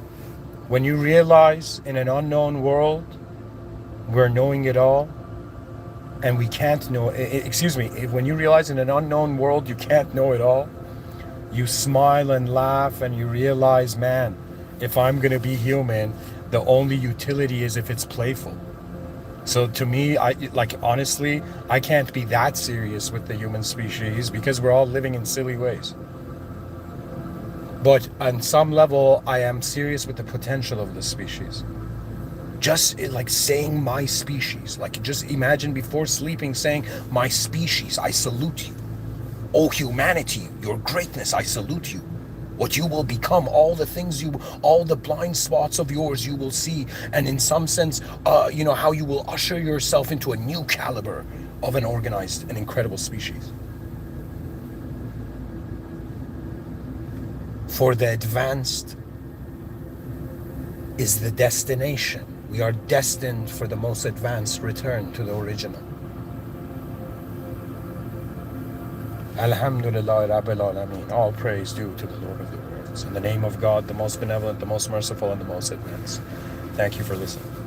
when you realize in an unknown world, we're knowing it all, and we can't know, when you realize in an unknown world you can't know it all, you smile and laugh, and you realize, man, if I'm going to be human, the only utility is if it's playful. So to me, honestly, I can't be that serious with the human species, because we're all living in silly ways. But on some level, I am serious with the potential of the species. Just like saying my species, like just imagine before sleeping saying, my species, I salute you. Oh, humanity, your greatness, I salute you. What you will become, all the things all the blind spots of yours you will see. And in some sense, how you will usher yourself into a new caliber of an organized and incredible species. For the advanced is the destination. We are destined for the most advanced return to the original. Alhamdulillah Rabbil Alameen. All praise due to the Lord of the worlds. In the name of God, the most benevolent, the most merciful, and the most advanced. Thank you for listening.